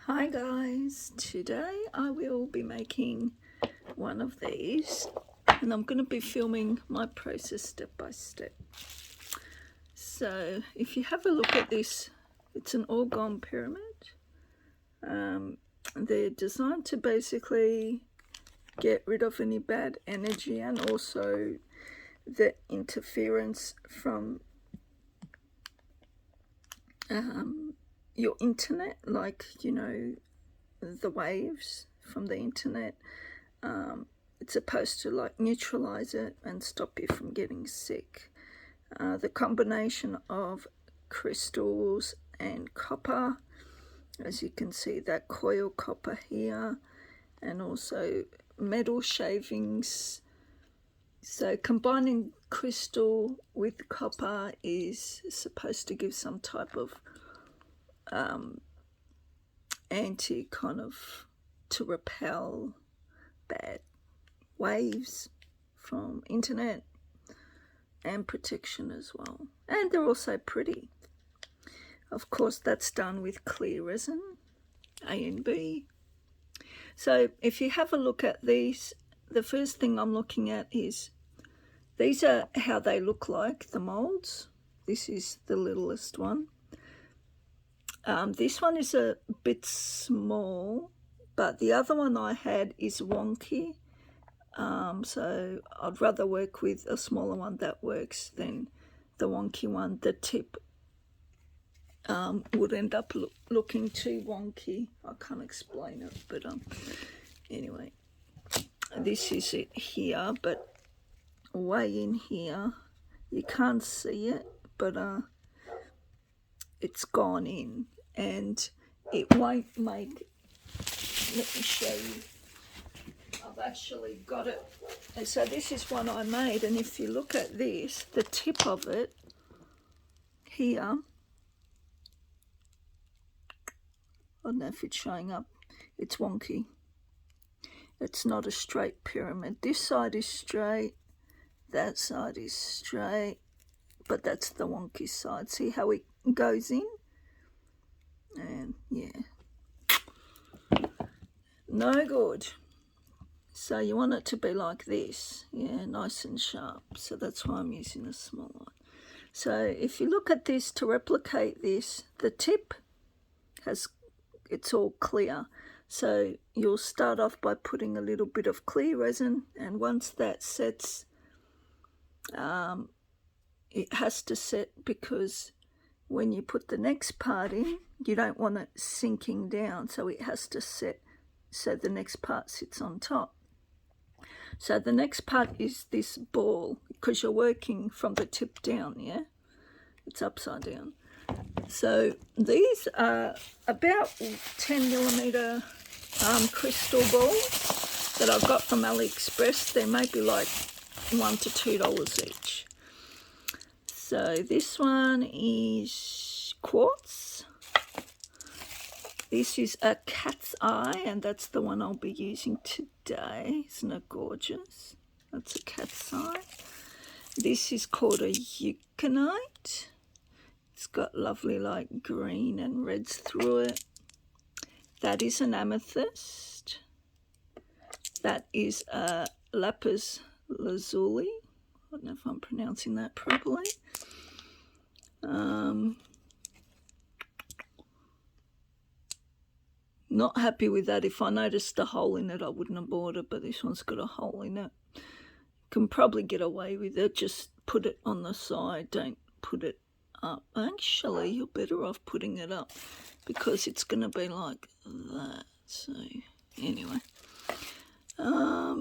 Hi guys, today I will be making one of these and I'm going to be filming my process step by step. So if you have a look at this, it's an orgone pyramid. They're designed to basically get rid of any bad energy and also the interference from your internet, like, you know, the waves from the internet. It's supposed to like neutralize it and stop you from getting sick. The combination of crystals and copper, as you can see, that coil copper here, and also metal shavings. So combining crystal with copper is supposed to give some type of anti kind of to repel bad waves from internet and protection as well. And they're also pretty. Of course, that's done with clear resin, A and B. So if you have a look at these, the first thing I'm looking at is these are how they look like, the molds. This is the littlest one. This one is a bit small, but the other one I had is wonky. So I'd rather work with a smaller one that works than the wonky one. The tip would end up looking too wonky. I can't explain it, but anyway, this is it here, but way in here you can't see it, but it's gone in and it won't make, let me show you, I've actually got it. And so this is one I made, and if you look at this, the tip of it here, I don't know if it's showing up, it's wonky. It's not a straight pyramid. This side is straight, that side is straight, but that's the wonky side. See how it goes in? And yeah, no good. So you want it to be like this, yeah, nice and sharp. So that's why I'm using a small one. So if you look at this, to replicate this, the tip has, it's all clear. So you'll start off by putting a little bit of clear resin, and once that sets, it has to set, because when you put the next part in, you don't want it sinking down, so it has to set so the next part sits on top. So the next part is this ball, because you're working from the tip down, yeah? It's upside down. So these are about 10 millimeter crystal balls that I've got from AliExpress. They may be like $1 to $2 each. So this one is quartz. This is a cat's eye, and that's the one I'll be using today. Isn't it gorgeous? That's a cat's eye. This is called a euconite. It's got lovely like green and reds through it. That is an amethyst. That is a lapis lazuli. I don't know if I'm pronouncing that properly. Not happy with that. If I noticed a hole in it, I wouldn't have bought it, but this one's got a hole in it. Can probably get away with it. Just put it on the side. Don't put it up. Actually, you're better off putting it up, because it's going to be like that. So anyway, yeah,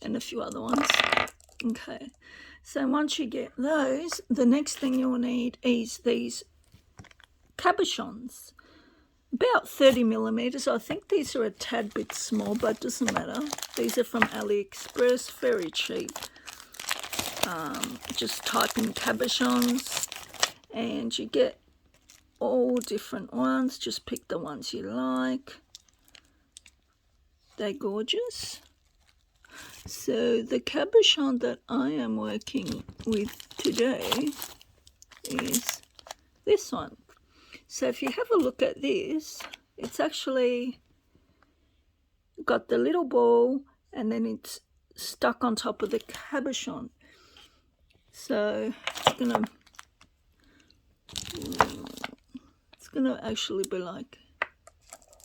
and a few other ones. Okay, so once you get those, the next thing you'll need is these cabochons, about 30 millimeters. I think these are a tad bit small, but it doesn't matter. These are from AliExpress, very cheap. Just type in cabochons and you get all different ones. Just pick the ones you like. They're gorgeous. So the cabochon that I am working with today is this one. So if you have a look at this, it's actually got the little ball and then it's stuck on top of the cabochon. So it's gonna actually be like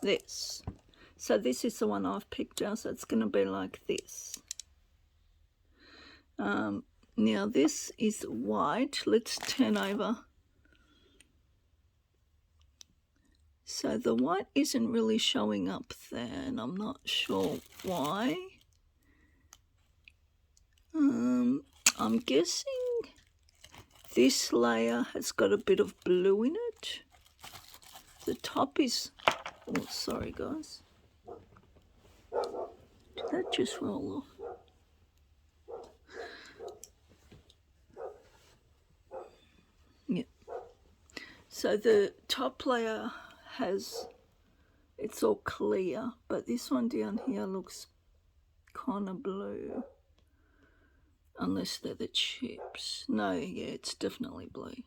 this. So this is the one I've picked out, so it's gonna be like this. Now this is white. Let's turn over. So the white isn't really showing up there, and I'm not sure why. I'm guessing this layer has got a bit of blue in it. The top is, oh sorry guys, did that just roll off? Yeah. So the top layer it's all clear, but this one down here looks kind of blue. Unless they're the chips. No, yeah, it's definitely blue.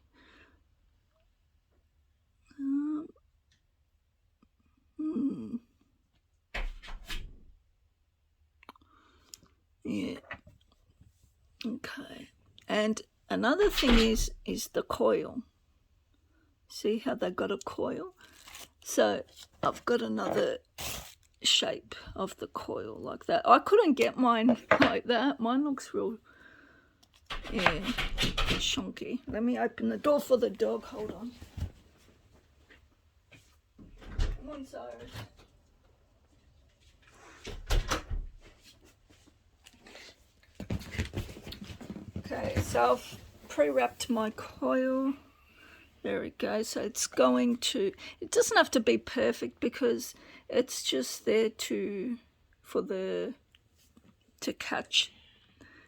Yeah. Okay. And another thing is the coil. See how they got a coil? So I've got another shape of the coil like that. I couldn't get mine like that. Mine looks real, yeah, chunky. Let me open the door for the dog. Hold on. Come on, Cyrus. Okay, so I've pre-wrapped my coil. There we go. So it's going to, it doesn't have to be perfect because it's just there to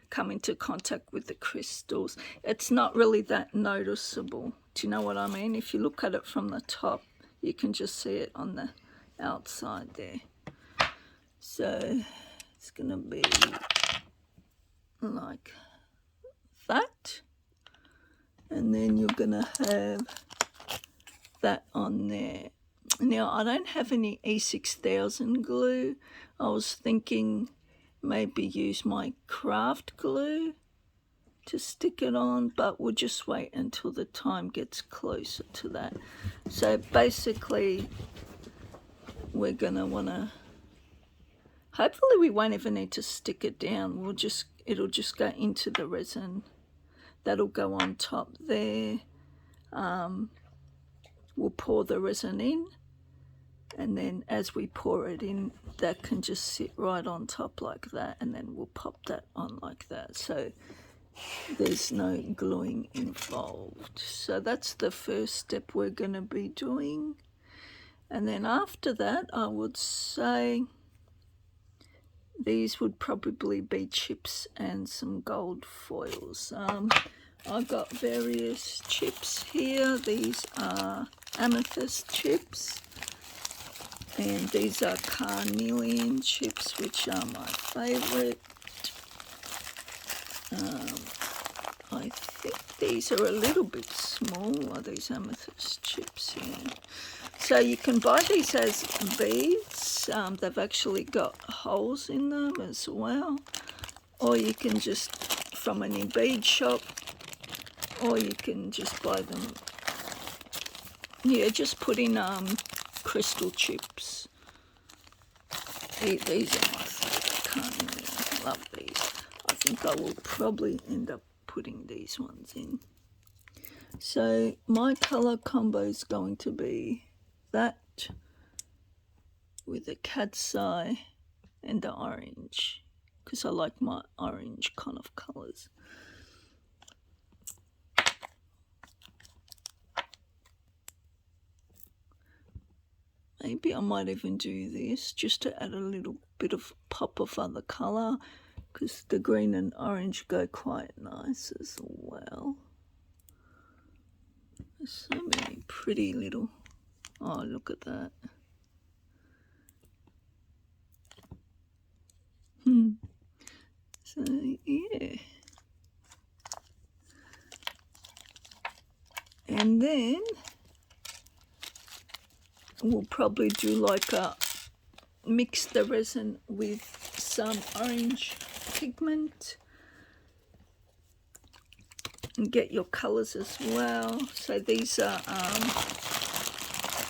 come into contact with the crystals. It's not really that noticeable. Do you know what I mean? If you look at it from the top, you can just see it on the outside there. So it's gonna be like that, and then you're gonna have that on there. Now I don't have any E6000 glue. I was thinking maybe use my craft glue to stick it on, but we'll just wait until the time gets closer to that. So basically we're gonna wanna, hopefully we won't even need to stick it down. It'll just go into the resin. That'll go on top there. We'll pour the resin in, and then as we pour it in, that can just sit right on top like that, and then we'll pop that on like that. So there's no gluing involved. So that's the first step we're going to be doing. And then after that, I would say these would probably be chips and some gold foils. I've got various chips here. These are amethyst chips, and these are carnelian chips, which are my favorite. I think these are a little bit smaller, these amethyst chips here. So you can buy these as beads. They've actually got holes in them as well. Or you can just, from any bead shop, or you can just buy them. Yeah, just put in crystal chips. These are my favorite carnelian. Love these. I think I will probably end up putting these ones in. So my color combo is going to be that with the cat's eye and the orange, because I like my orange kind of colors. Maybe I might even do this just to add a little bit of pop of other color, because the green and orange go quite nice as well. There's so many pretty little, oh look at that. So yeah, And then we'll probably do like a mix the resin with some orange pigment and get your colors as well. So these are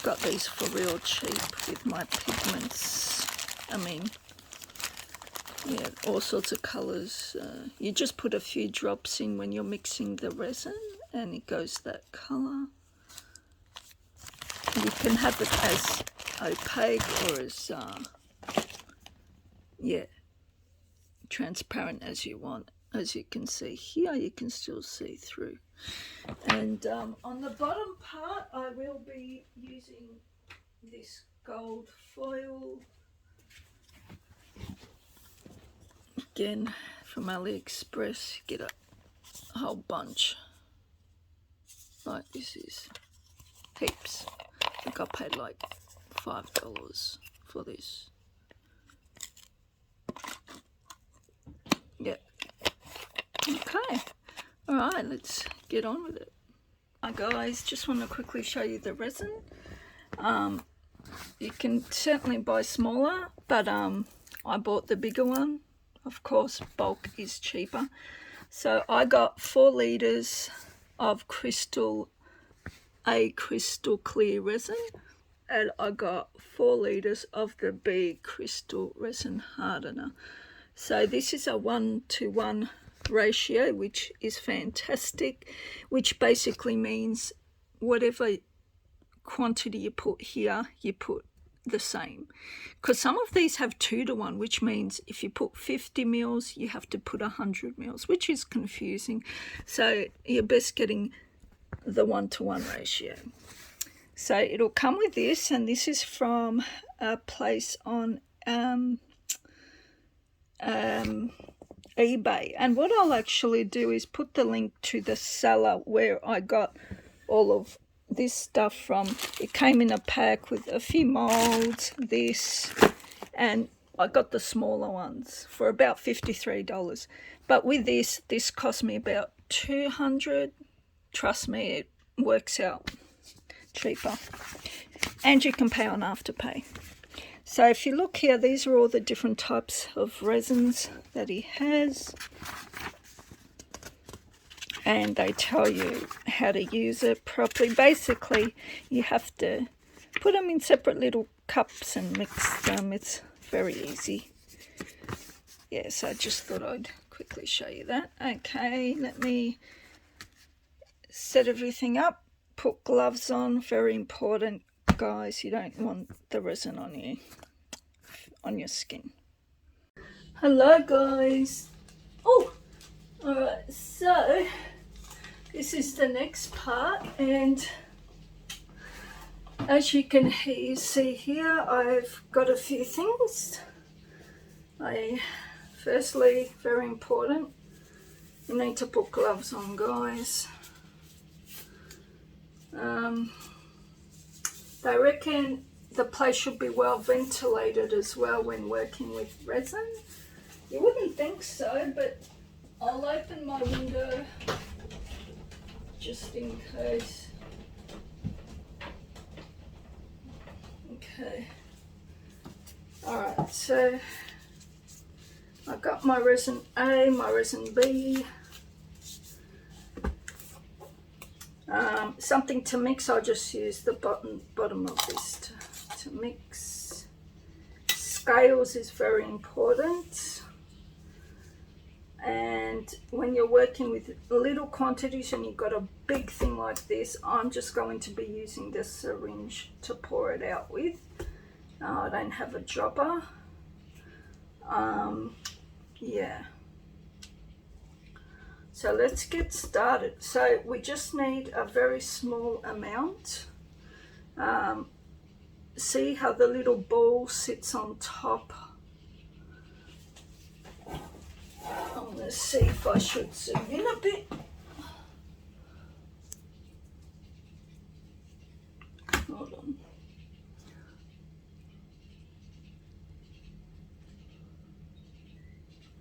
got these for real cheap with my pigments. I mean, yeah, all sorts of colors. You just put a few drops in when you're mixing the resin and it goes that color. You can have it as opaque or as yeah, transparent as you want. As you can see here, you can still see through. And on the bottom part, I will be using this gold foil. Again, from AliExpress, get a whole bunch. Like this is heaps. I think I paid like $5 for this. Yep. Okay. Alright, let's get on with it. Hi guys, just want to quickly show you the resin. You can certainly buy smaller, but I bought the bigger one. Of course, bulk is cheaper. So I got 4 litres of crystal clear resin, and I got 4 litres of the B crystal resin hardener. So this is a 1-to-1 ratio, which is fantastic, which basically means whatever quantity you put here, you put the same. Because some of these have 2-to-1, which means if you put 50 mils, you have to put 100 mils, which is confusing. So you're best getting the 1-to-1 ratio. So it'll come with this, and this is from a place on eBay. And what I'll actually do is put the link to the seller where I got all of this stuff from. It came in a pack with a few molds, this, and I got the smaller ones for about $53. But with this cost me about $200. Trust me, it works out cheaper, and you can pay on Afterpay. So if you look here, these are all the different types of resins that he has, and they tell you how to use it properly. Basically, you have to put them in separate little cups and mix them. It's very easy. Yes, I just thought I'd quickly show you that. Okay, let me set everything up. Put gloves on, very important, guys. You don't want the resin on your skin. Hello guys. Oh, alright, so this is the next part, and as you can see here, I've got a few things. Firstly, very important, you need to put gloves on, guys. They reckon the place should be well ventilated as well when working with resin. You wouldn't think so, but I'll open my window just in case. Okay. Alright, so I've got my resin A, my resin B. Something to mix, I'll just use the bottom of this to mix. Scales is very important, and when you're working with little quantities and you've got a big thing like this, I'm just going to be using the syringe to pour it out with. I don't have a dropper. Yeah. So let's get started. So we just need a very small amount. See how the little ball sits on top? I'm going to see if I should zoom in a bit. Hold on.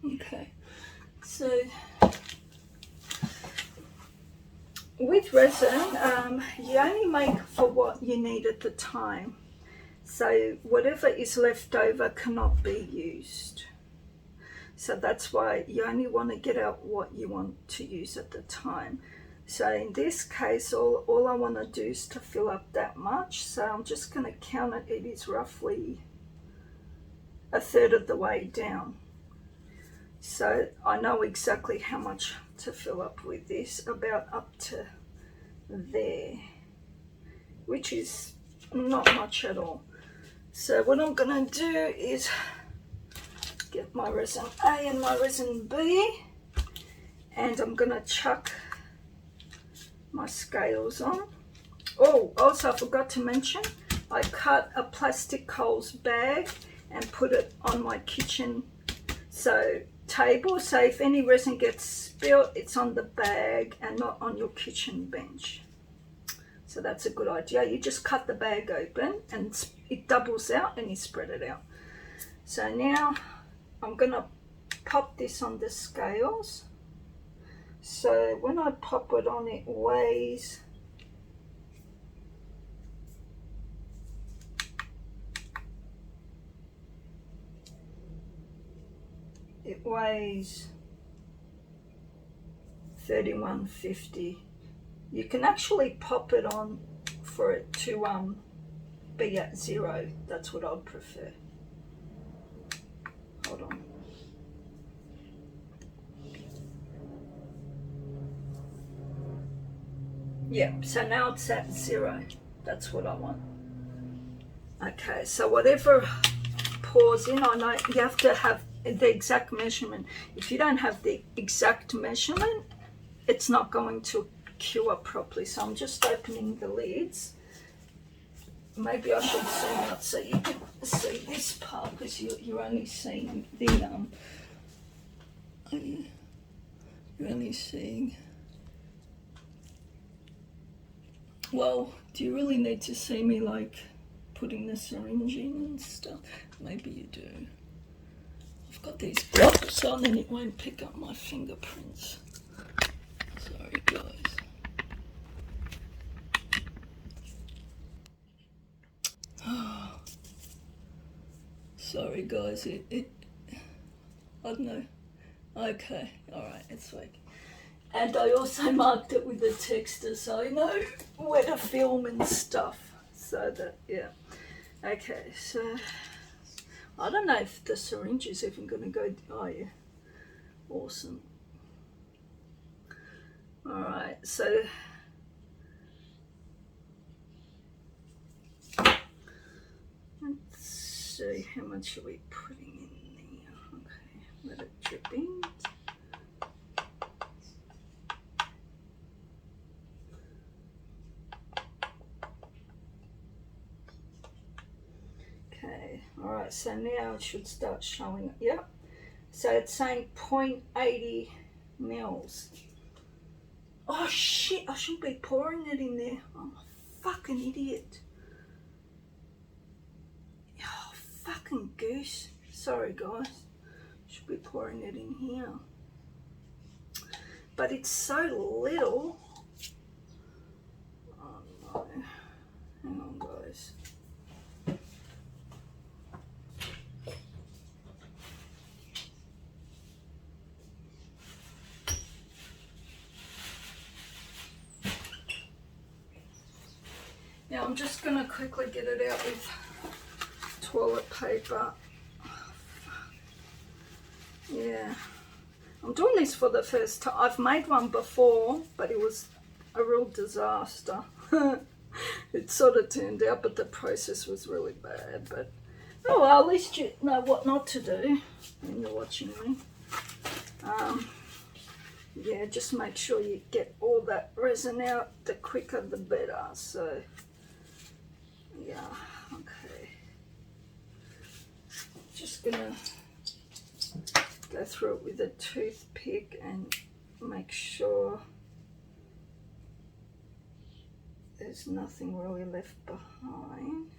Okay, so with with resin, you only make for what you need at the time. So whatever is left over cannot be used. So that's why you only want to get out what you want to use at the time. So in this case, all I want to do is to fill up that much. So I'm just going to count it. It is roughly a third of the way down. So I know exactly how much to fill up with this, about up to there, which is not much at all. So what I'm going to do is get my resin A and my resin B, and I'm going to chuck my scales on. Oh, also I forgot to mention, I cut a plastic Coles bag and put it on my kitchen table, so if any resin gets spilled, it's on the bag and not on your kitchen bench. So that's a good idea. You just cut the bag open and it doubles out and you spread it out. So now I'm gonna pop this on the scales. So when I pop it on, it weighs It weighs 31.50. You can actually pop it on for it to be at 0. That's what I'd prefer. Hold on. Yeah, so now it's at 0. That's what I want. Okay, so whatever pours in, I know you have to have the exact measurement. If you don't have the exact measurement, it's not going to cure properly. So I'm just opening the lids. Maybe I should zoom out so you can see this part, because you're only seeing the you're only seeing. Well, do you really need to see me like putting the syringe in and stuff? Maybe you do. I've got these gloves on and it won't pick up my fingerprints. Sorry guys. Sorry guys, I don't know. Okay, alright, it's like. And I also marked it with a texter so I know where to film and stuff. So that, yeah. Okay, so I don't know if the syringe is even going to go. Oh, yeah. Awesome. Alright, so let's see, how much are we putting in there? Okay, let it drip in. Okay, alright, so now it should start showing. Yep. So it's saying 0.80 mils. Oh shit, I should be pouring it in there. I'm a fucking idiot. Oh, fucking goose. Sorry guys. Should be pouring it in here. But it's so little. Oh no. Hang on guys. Now I'm just going to quickly get it out with toilet paper. Yeah, I'm doing this for the first time. I've made one before, but it was a real disaster. It sort of turned out, but the process was really bad. But oh well, at least you know what not to do when you're watching me. Yeah, just make sure you get all that resin out. The quicker the better. So yeah, okay. Just gonna go through it with a toothpick and make sure there's nothing really left behind.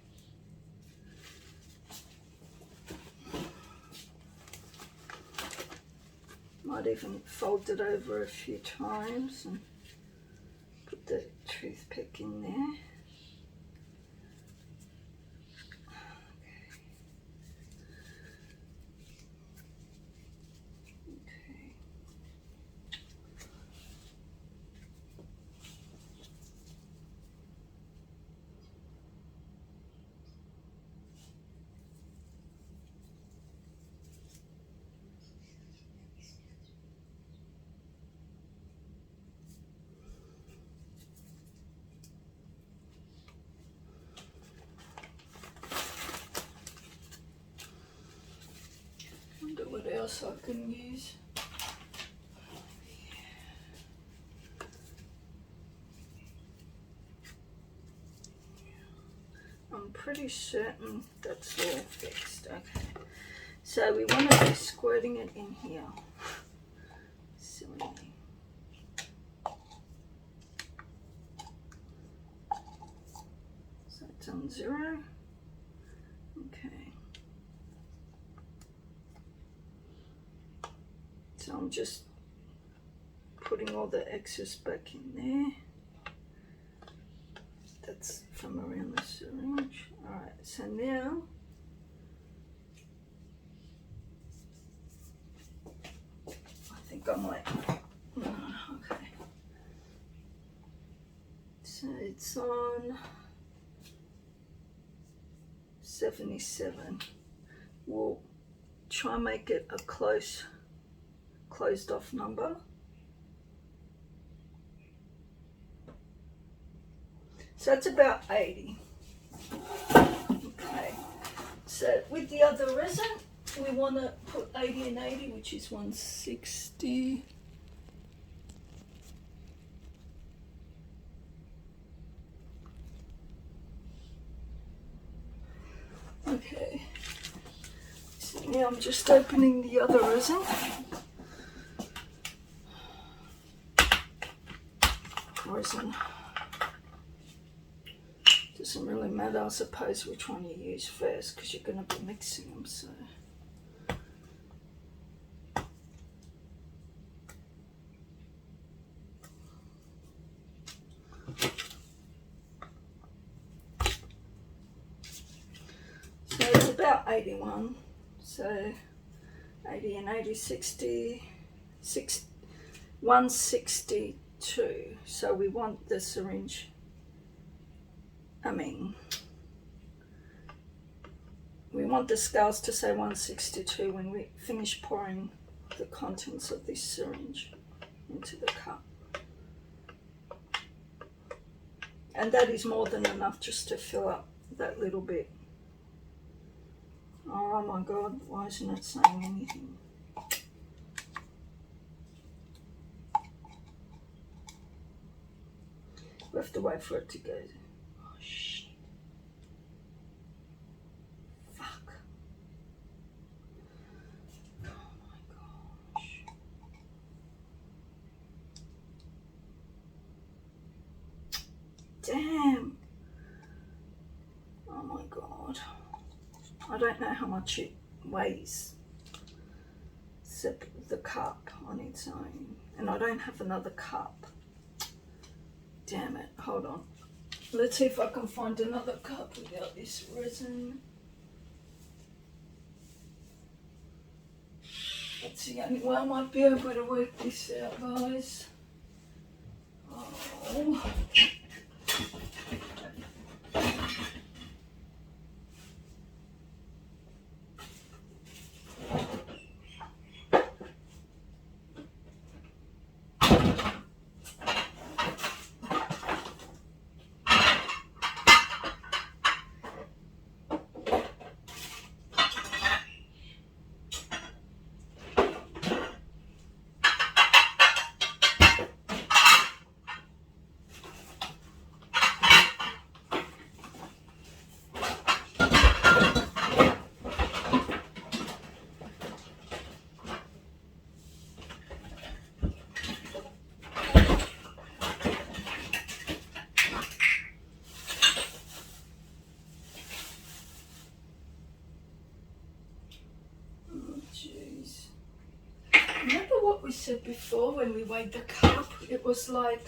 Might even fold it over a few times and put the toothpick in there. Wonder what else I can use. I'm pretty certain that's all fixed. Okay, so we want to be squirting it in here. Silly me. So it's on 0. Okay. So I'm just putting all the excess back in there. That's from around the syringe. Alright, so now I think I might. Okay. So it's on 77. We'll try and make it a closed off number. So it's about 80. Okay. So with the other resin, we want to put 80 and 80, which is 160. Okay. So now I'm just opening the other resin. Doesn't really matter, I suppose, which one you use first, because you're going to be mixing them. So it's about 81. So 80 and 80, 60, 162. So we want the syringe. We want the scales to say 162 when we finish pouring the contents of this syringe into the cup. And that is more than enough just to fill up that little bit. Oh my God, why isn't it saying anything? We have to wait for it to go. Oh shit. Fuck. Oh my gosh. Damn. Oh my God. I don't know how much it weighs, except the cup on its own. And I don't have another cup. Damn it, hold on. Let's see if I can find another cup without this resin. That's the only way I might be able to work this out, guys. Oh. Remember what we said before when we weighed the cup? It was like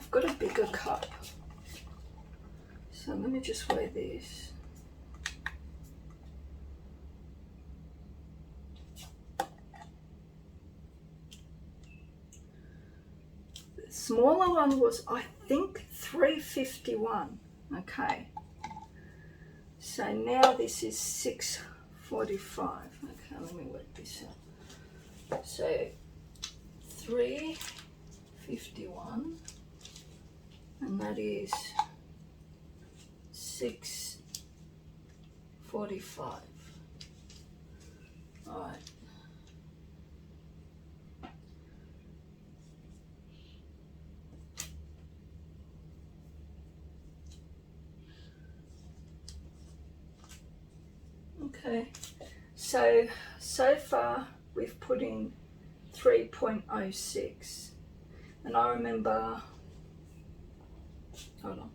I've got a bigger cup, so let me just weigh this. The smaller one was, I think, 351. Okay, so now this is 645. Okay, let me work this out. So 351, and that is 645. All right. Okay, so far we've put in 3.06, and I remember, hold on,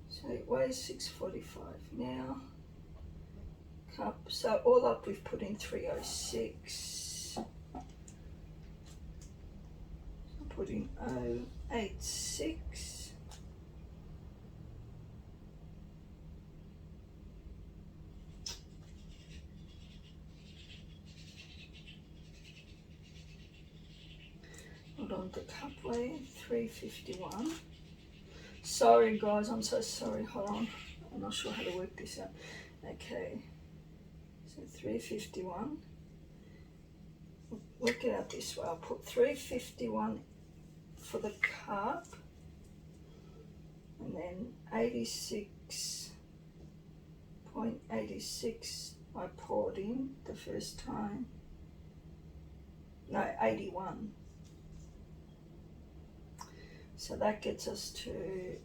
so it weighs 645 now, cup, so all up we've put in 306, I'm putting 086, hold on, the cup weight 351. Sorry guys, I'm so sorry, hold on, I'm not sure how to work this out. Okay, so 351, work it out this way, I'll put 351 for the cup, and then 86.86 I poured in the first time, no, 81. So that gets us to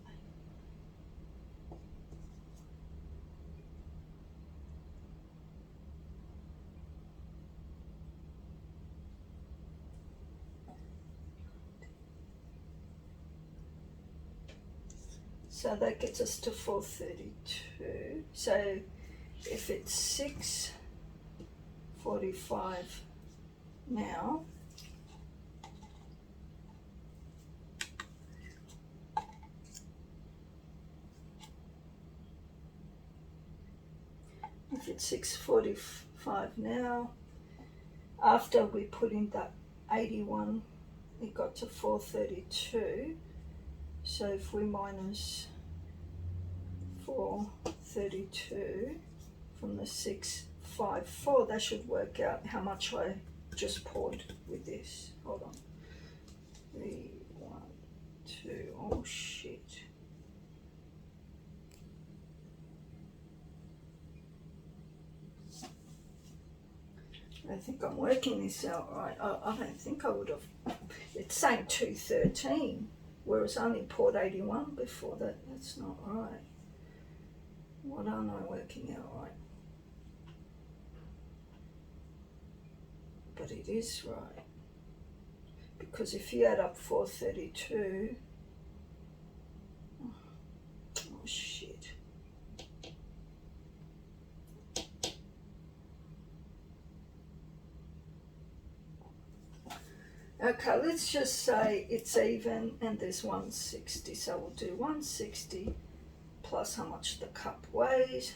so that gets us to 432. So if it's 645 now, if it's 645 now, after we put in that 81, it got to 432. So if we minus 432 from the 654, that should work out how much I just poured with this. Hold on. 3, 1, 2, oh shit. I think I'm working this out right. I don't think I would have. It's saying 213, whereas I only poured 81 before that. That's not right. What aren't I working out right? But it is right. Because if you add up 432, oh shit. Okay, let's just say it's even and there's 160, so we'll do 160 plus how much the cup weighs,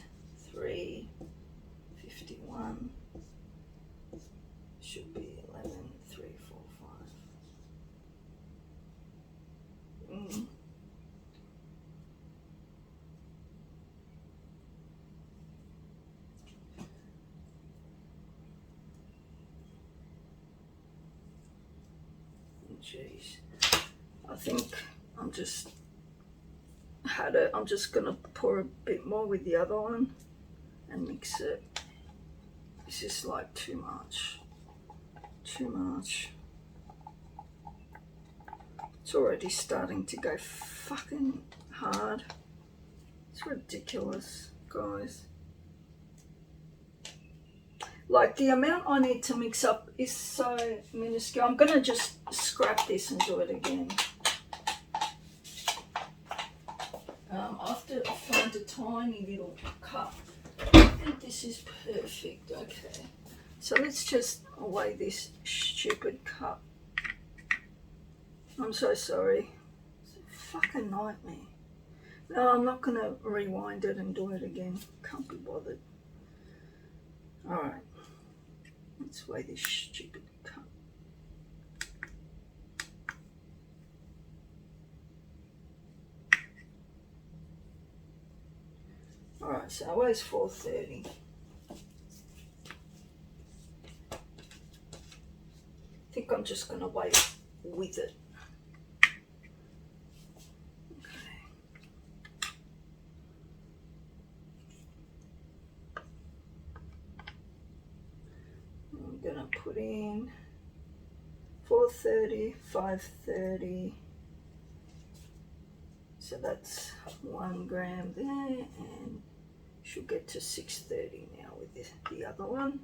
351, should be 11,345. Jeez, I think I'm just gonna pour a bit more with the other one and mix it. This is like too much. It's already starting to go fucking hard. It's ridiculous, guys. Like the amount I need to mix up is so minuscule. I'm gonna just scrap this and do it again. I have to find a tiny little cup. I think this is perfect. Okay, so let's just weigh this stupid cup. I'm so sorry. It's a fucking nightmare. No, I'm not going to rewind it and do it again. Can't be bothered. Alright. Let's weigh this stupid cup. Alright, so it weighs 430. I think I'm just going to weigh it with it. I'm going to put in 430, 530. So that's 1 gram there, and should get to 630 now with the other one.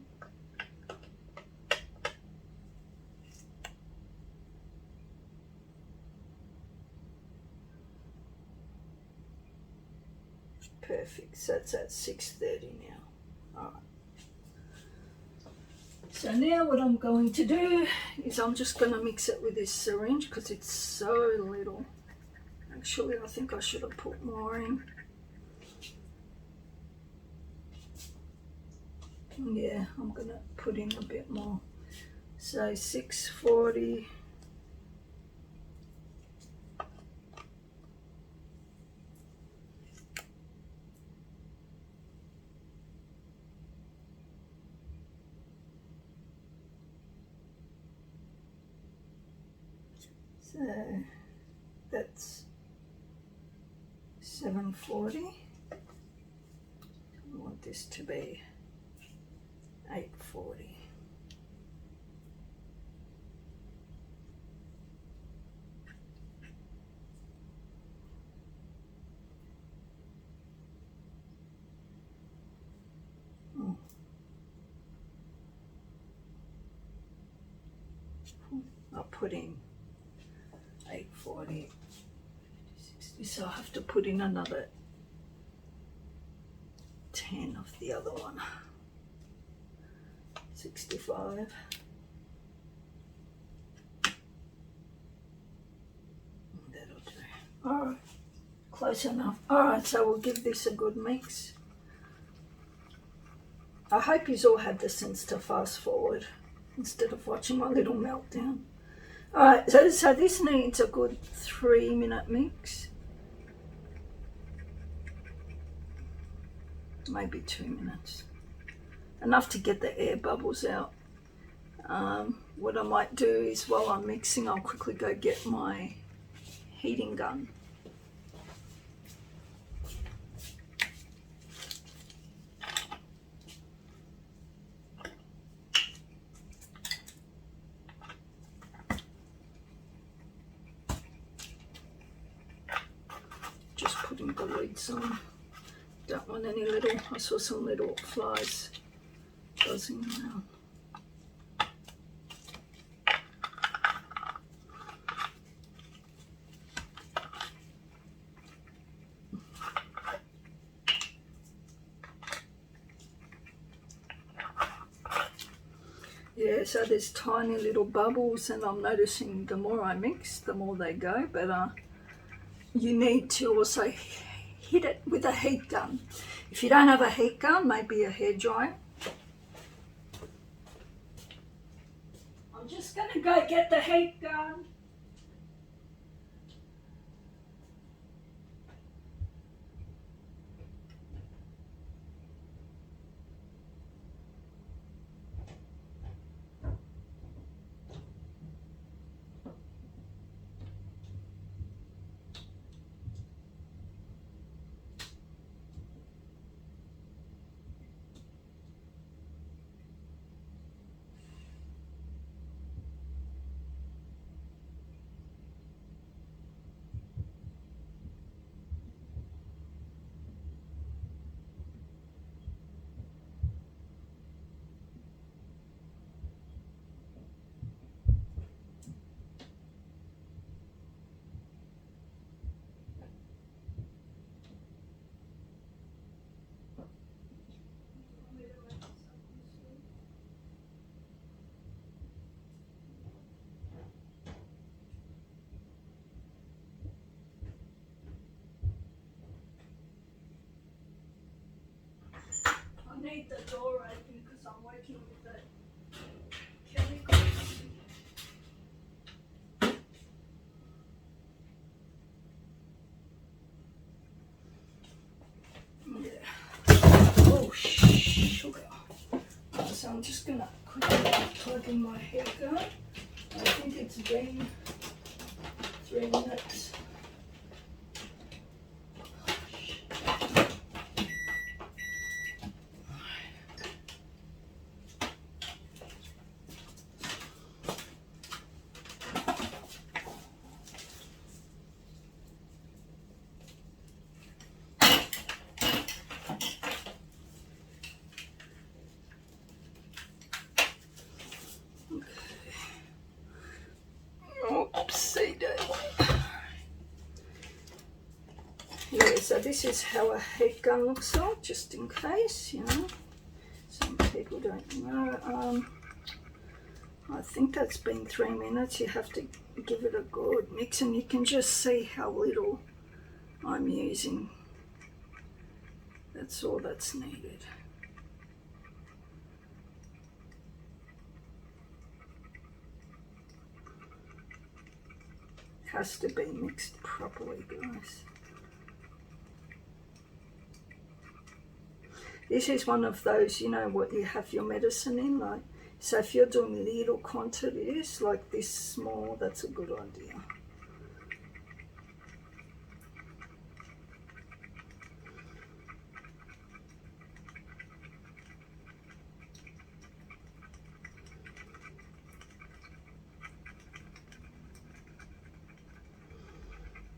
Perfect, so it's at 630 now. Alright. So now what I'm going to do is I'm just going to mix it with this syringe because it's so little. Actually, I think I should have put more in. Yeah, I'm going to put in a bit more. So 640. So that's 740. I want this to be 840. I'll put in 840, 60, so I have to put in another 10 of the other one. 65. That'll do. Alright, close enough. Alright, so we'll give this a good mix. I hope you all had the sense to fast forward instead of watching my little meltdown. Alright, so this needs a good 3-minute mix. Maybe 2 minutes. Enough to get the air bubbles out. What I might do is while I'm mixing, I'll quickly go get my heating gun. Just putting the lids on. Don't want any little, I saw some little flies buzzing around. Yeah, so there's tiny little bubbles, and I'm noticing the more I mix, the more they go, but you need to also hit it with a heat gun. If you don't have a heat gun, maybe a hairdryer. I'm just going to go get the heat gun. need the door open because I'm working with the chemicals. Yeah. Oh, sugar. So I'm just going to quickly plug in my hair gun. I think it's been 3 minutes. Oopsie daisy. Yeah, so this is how a heat gun looks like, just in case, you know. Some people don't know. I think that's been 3 minutes. You have to give it a good mix, and you can just see how little I'm using. That's all that's needed. Has to be mixed properly, guys. This is one of those, you know, what you have your medicine in, like, so if you're doing little quantities, like this small, that's a good idea.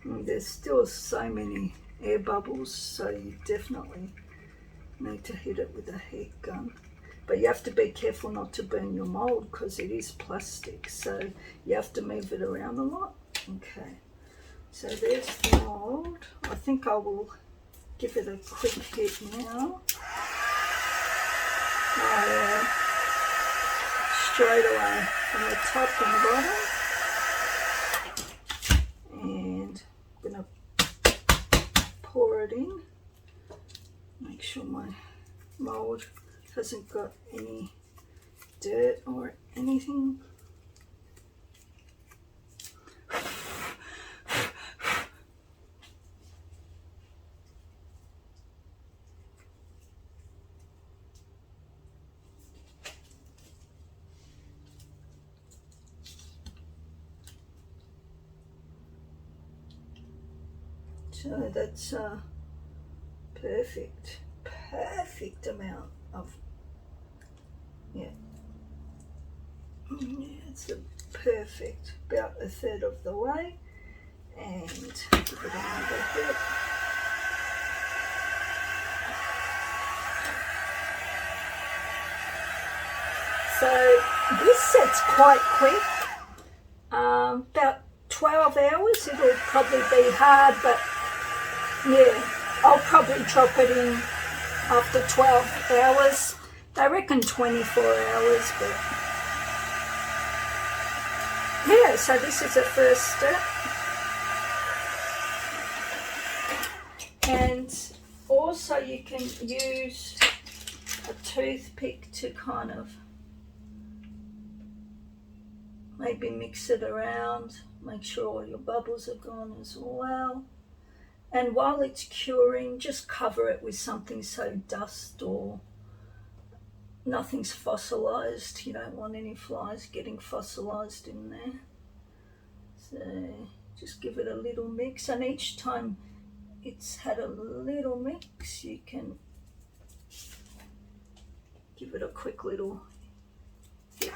And there's still so many air bubbles, so you definitely need to hit it with a heat gun. But you have to be careful not to burn your mold because it is plastic, so you have to move it around a lot. Okay, so there's the mold. I think I will give it a quick hit now. Oh yeah, straight away from the top and bottom. And I'm going to pour it in. Make sure my mold hasn't got any dirt or anything. So that's perfect amount of, yeah, it's a perfect, about a third of the way, and give it another hit. So this sets quite quick, about 12 hours. It'll probably be hard, but yeah, I'll probably drop it in after 12 hours. They reckon 24 hours, but yeah, so this is the first step. And also you can use a toothpick to kind of maybe mix it around, make sure all your bubbles are gone as well. And while it's curing, just cover it with something so dust or nothing's fossilized. You don't want any flies getting fossilized in there. So just give it a little mix, and each time it's had a little mix, you can give it a quick little hit.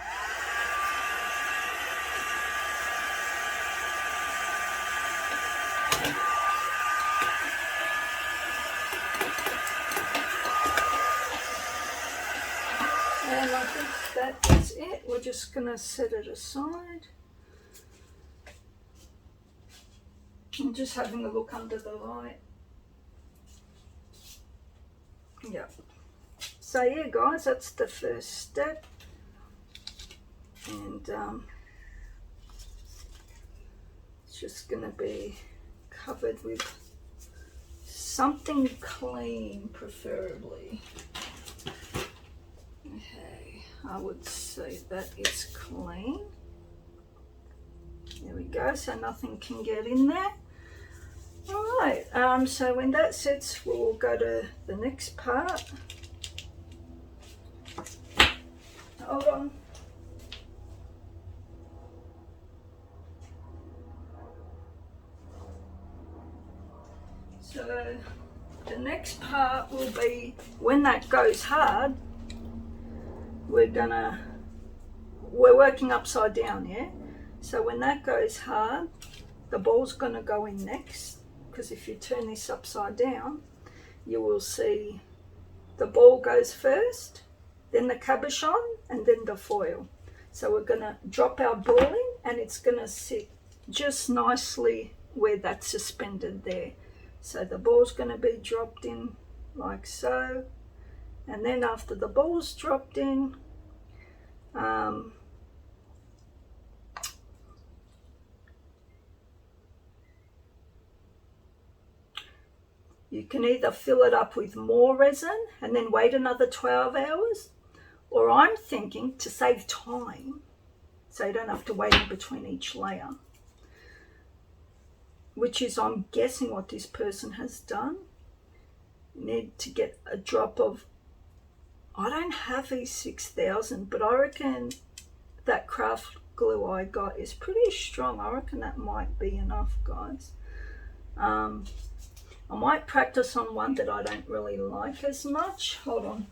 And I think that is it. We're just going to set it aside. I'm just having a look under the light. Yeah. So yeah, guys, that's the first step. And it's just going to be covered with something clean, preferably. I would say that is clean. There we go, so nothing can get in there. Alright, so when that sets, we'll go to the next part. Hold on. So the next part will be when that goes hard, we're working upside down, yeah? So when that goes hard, the ball's gonna go in next, because if you turn this upside down, you will see the ball goes first, then the cabochon, and then the foil. So we're gonna drop our ball in, and it's gonna sit just nicely where that's suspended there. So the ball's gonna be dropped in like so, and then after the ball's dropped in, you can either fill it up with more resin and then wait another 12 hours, or I'm thinking to save time, so you don't have to wait in between each layer, which is, I'm guessing, what this person has done. You need to get a drop of, I don't have E6000, but I reckon that craft glue I got is pretty strong. I reckon that might be enough, guys. I might practice on one that I don't really like as much. Hold on.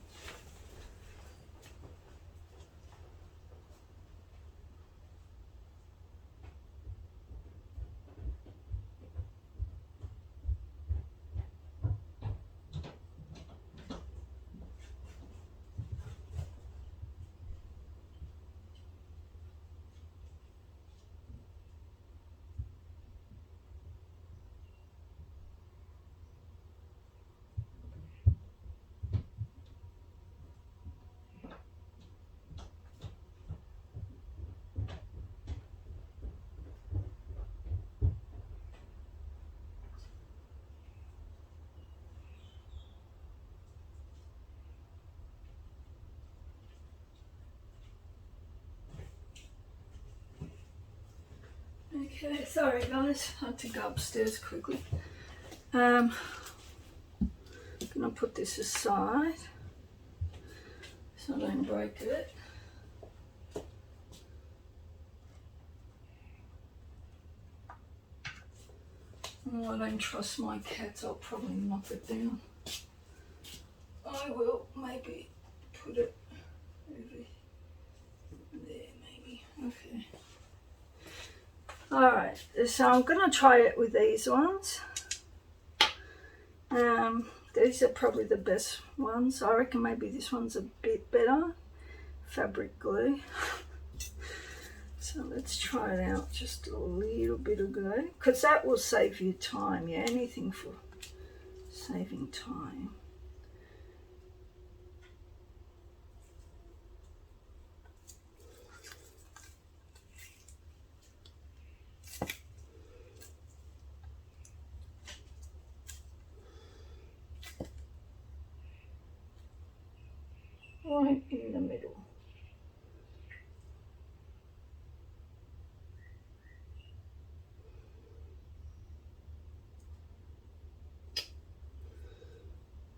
Okay, sorry guys, I had to go upstairs quickly. I'm gonna put this aside so I don't break it. Oh, I don't trust my cats, I'll probably knock it down. I will maybe put it over there, maybe. Okay. Alright, so I'm going to try it with these ones. These are probably the best ones. I reckon maybe this one's a bit better. Fabric glue. So let's try it out just a little bit of glue, because that will save you time, yeah, anything for saving time. Right in the middle.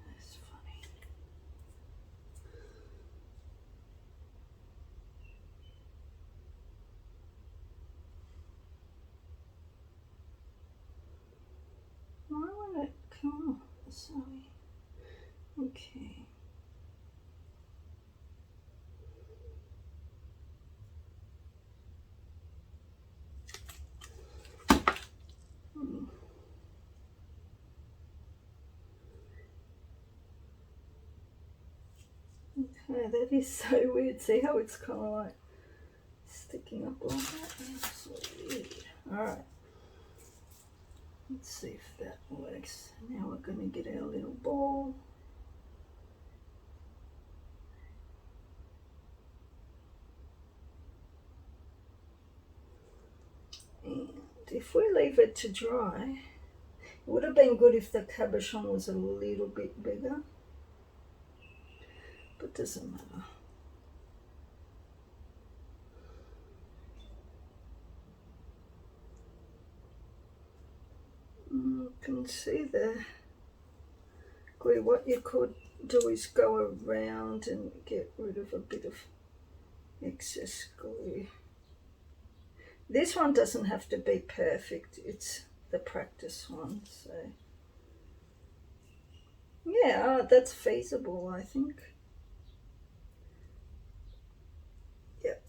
That's funny. Why won't it come off? Sorry. Okay. Okay, that is so weird. See how it's kind of like sticking up like that? That's so weird. Alright. Let's see if that works. Now we're going to get our little ball. And if we leave it to dry, it would have been good if the cabochon was a little bit bigger, but doesn't matter. can see the glue. What you could do is go around and get rid of a bit of excess glue. This one doesn't have to be perfect, it's the practice one, so yeah, that's feasible, I think. Yep.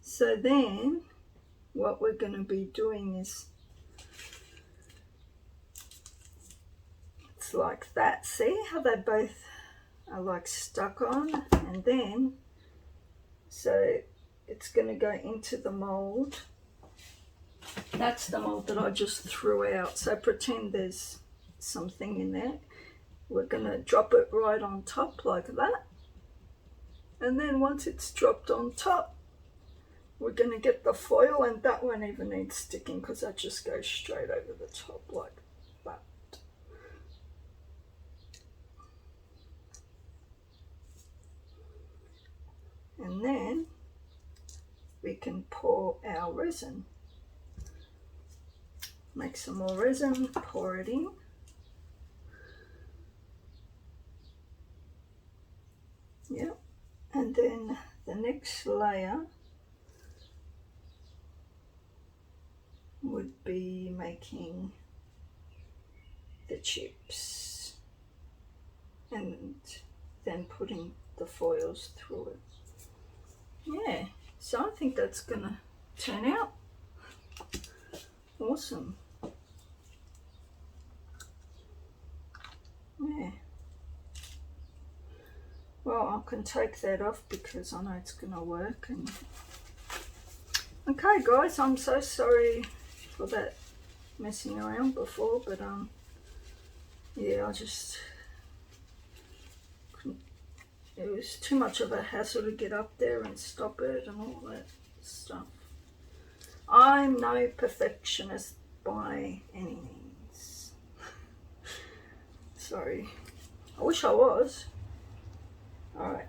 So then what we're going to be doing is, it's like that. See how they both are like stuck on? And then, so it's going to go into the mold. That's the mold that I just threw out. So pretend there's something in there. We're going to drop it right on top like that. And then once it's dropped on top, we're going to get the foil, and that won't even need sticking because that just goes straight over the top like that. And then we can pour our resin. Make some more resin, pour it in. Yep. And then the next layer would be making the chips and then putting the foils through it. Yeah, so I think that's gonna turn out awesome. Yeah. Well, I can take that off because I know it's gonna work. And okay guys, I'm so sorry for that messing around before, but yeah, I just couldn't, it was too much of a hassle to get up there and stop it and all that stuff. I'm no perfectionist by any means. Sorry, I wish I was. All right.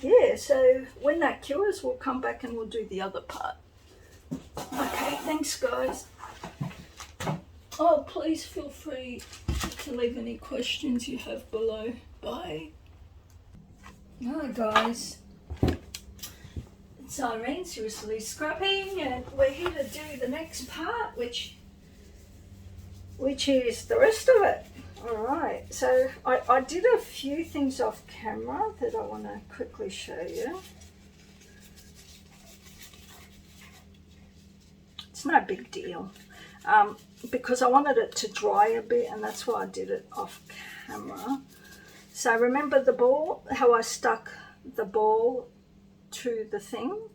Yeah, so when that cures, we'll come back and we'll do the other part. Okay, thanks guys. Oh, please feel free to leave any questions you have below. Bye. Hi guys. It's Irene, seriously scrapping, and we're here to do the next part, which is the rest of it. Alright, so I did a few things off camera that I want to quickly show you. It's no big deal, because I wanted it to dry a bit, and that's why I did it off camera. So remember the ball, how I stuck the ball to the thing?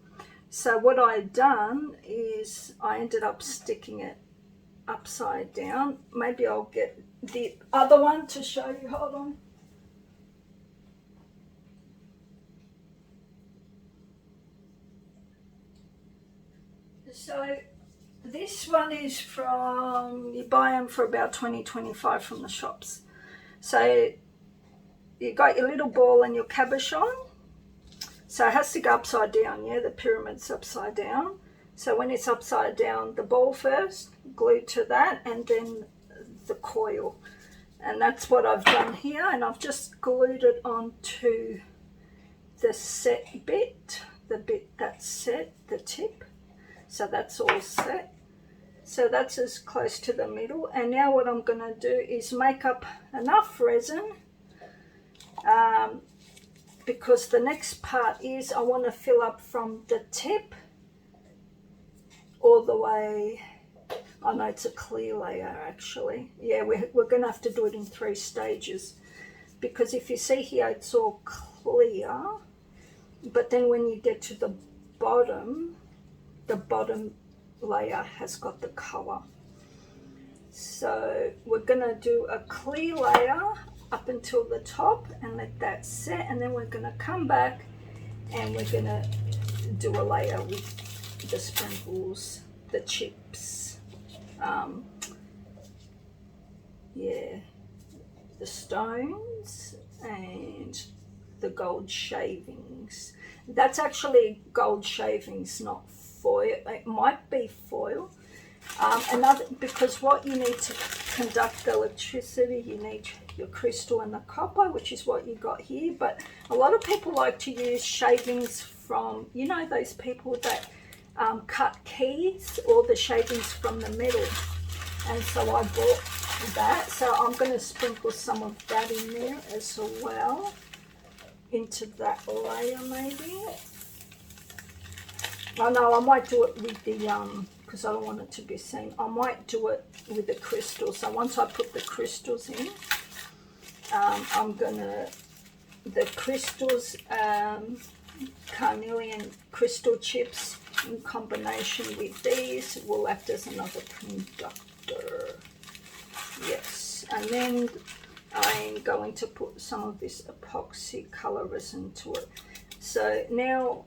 So what I'd done is I ended up sticking it upside down. Maybe I'll get the other one to show you. Hold on. So this one is from, you buy them for about $20-25 from the shops. So you got your little ball and your cabochon. So it has to go upside down, yeah, the pyramid's upside down. So when it's upside down, the ball first, glued to that, and then the coil. And that's what I've done here, and I've just glued it onto the set bit, the bit that's set, the tip. So that's all set. So that's as close to the middle. And now what I'm going to do is make up enough resin, because the next part is I want to fill up from the tip all the way. I know it's a clear layer actually. Yeah, we're going to have to do it in 3 stages, because if you see here it's all clear, but then when you get to the bottom layer has got the colour. So we're going to do a clear layer up until the top and let that set, and then we're going to come back and we're going to do a layer with the sprinkles, the chips, yeah, the stones and the gold shavings. That's actually gold shavings, not foil. It might be foil, Because what you need to conduct the electricity, you need your crystal and the copper, which is what you got here. But a lot of people like to use shavings from, you know, those people that cut keys, or the shavings from the metal. And so I bought that. So I'm going to sprinkle some of that in there as well, into that layer maybe. Oh no, I might do it with the because I don't want it to be seen. I might do it with the crystals. So once I put the crystals in, I'm gonna, the crystals, carnelian crystal chips in combination with these will act as another conductor. Yes, and then I'm going to put some of this epoxy color resin to it. So now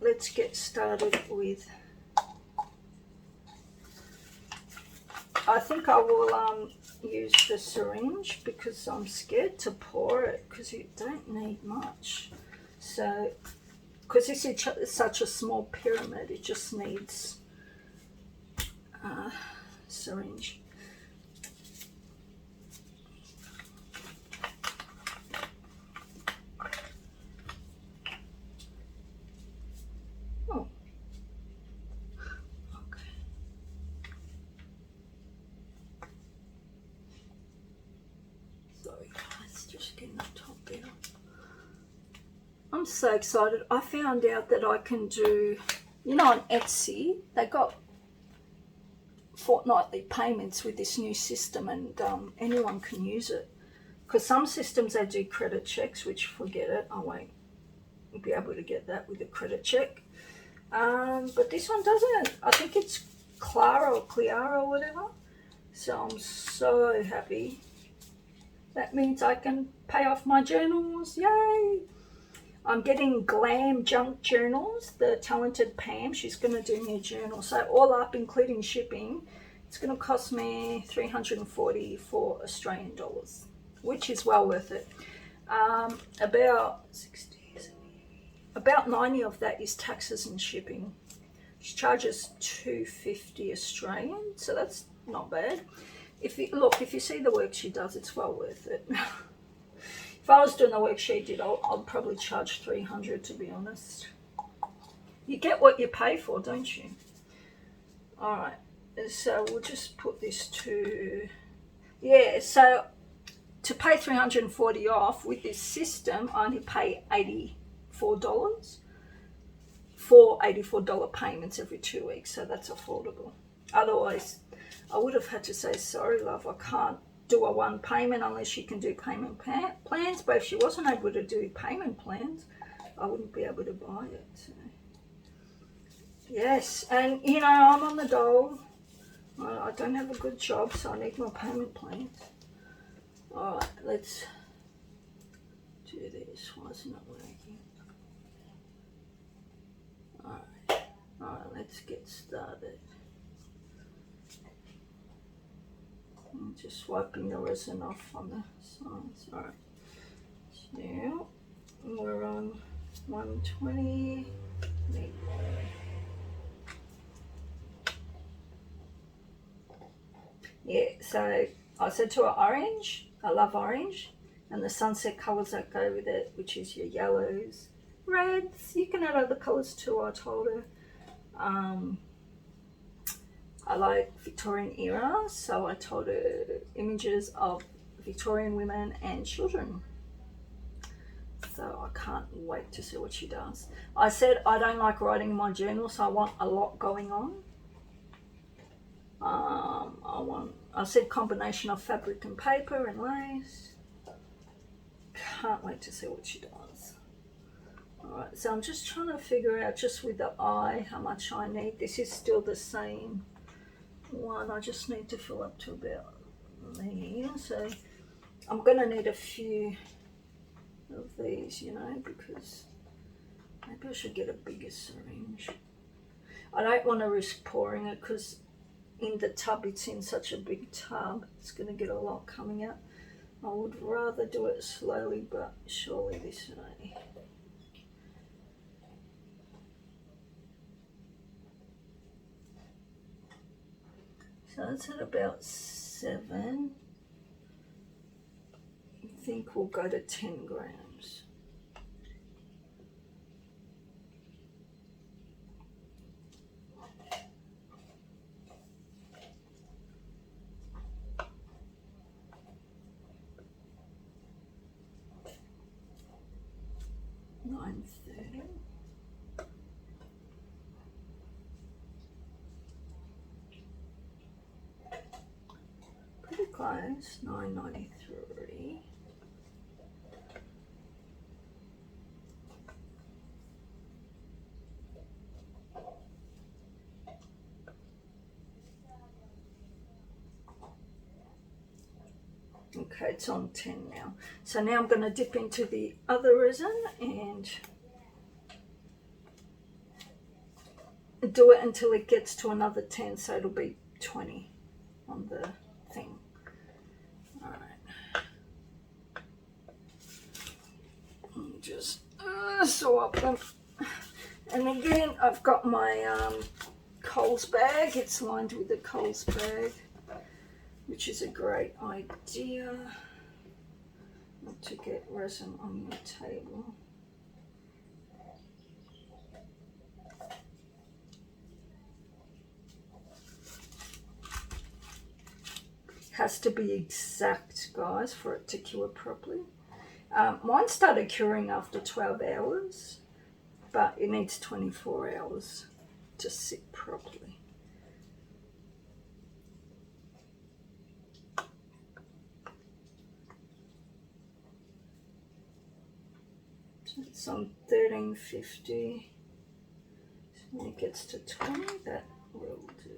let's get started with, I think I will use the syringe because I'm scared to pour it, because you don't need much. So, because this is such a small pyramid, it just needs a syringe. I'm so excited. I found out that I can do, you know, on Etsy, they got fortnightly payments with this new system, and anyone can use it. Because some systems, they do credit checks, which, forget it, I won't be able to get that with a credit check. But this one doesn't. I think it's Clara or or whatever. So I'm so happy. That means I can pay off my journals. Yay! I'm getting Glam Junk Journals, the talented Pam. She's going to do me a journal. So all up, including shipping, it's going to cost me $344 Australian dollars, which is well worth it. About 90 of that is taxes and shipping. She charges $250 Australian, so that's not bad. If you see the work she does, it's well worth it. If I was doing the work she did, I'd probably charge $300, to be honest. You get what you pay for, don't you? All right, so we'll just put this to, yeah, so to pay $340 off with this system, I only pay $84 for $84 payments every 2 weeks, so that's affordable. Otherwise, I would have had to say, sorry, love, I can't do a one payment unless you can do payment plans. But if she wasn't able to do payment plans, I wouldn't be able to buy it. So. Yes, and you know, I'm on the dole. I don't have a good job, so I need more payment plans. All right, let's do this. Why isn't it working? All right, let's get started. I'm just wiping the resin off on the sides. All right. So we're on 120. Yeah, so I said to her orange. I love orange. And the sunset colours that go with it, which is your yellows, reds. You can add other colours too, I told her. I like Victorian era, so I told her images of Victorian women and children. So I can't wait to see what she does. I said I don't like writing in my journal, so I want a lot going on. I said combination of fabric and paper and lace. Can't wait to see what she does. Alright, so I'm just trying to figure out just with the eye how much I need. This is still the same one. I just need to fill up to about there. So I'm going to need a few of these, you know, because maybe I should get a bigger syringe. I don't want to risk pouring it because in the tub, it's in such a big tub, it's going to get a lot coming out. I would rather do it slowly but surely this way. So that's at about 7. I think we'll go to 10 grams. $9.30. Pretty close. $9.93. Okay, it's on 10 now. So now I'm going to dip into the other resin and do it until it gets to another 10, so it'll be 20 on the thing. Alright. Just swap them. And again, I've got my Coles bag. It's lined with a Coles bag, which is a great idea not to get resin on your table. Has to be exact, guys, for it to cure properly. Mine started curing after 12 hours, but it needs 24 hours to sit properly. So it's on 1350. So when it gets to 20, that will do.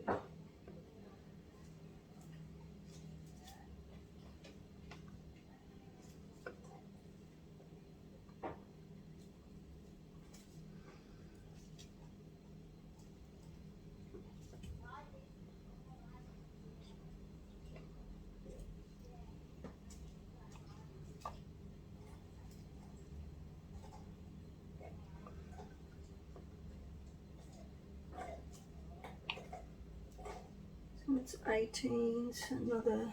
It's 18, so another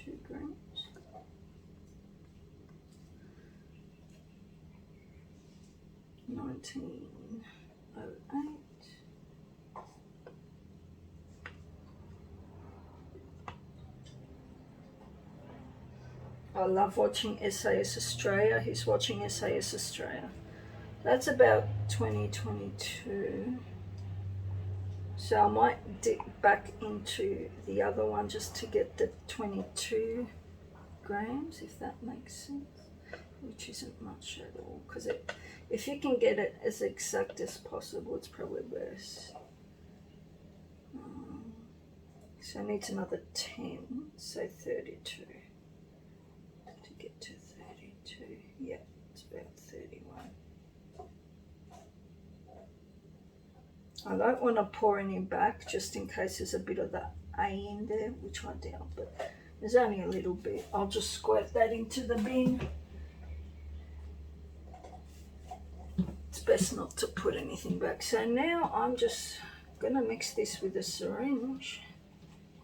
2 grams. $19.08. I love watching SAS Australia. He's watching SAS Australia. That's about 2022. So I might dip back into the other one just to get the 22 grams, if that makes sense, which isn't much at all, because if you can get it as exact as possible, it's probably best. So it needs another 10, so 32 to get to 32. Yeah, it's about 31. I don't want to pour any back just in case there's a bit of the A in there, which I doubt, but there's only a little bit. I'll just squirt that into the bin. It's best not to put anything back. So now I'm just going to mix this with a syringe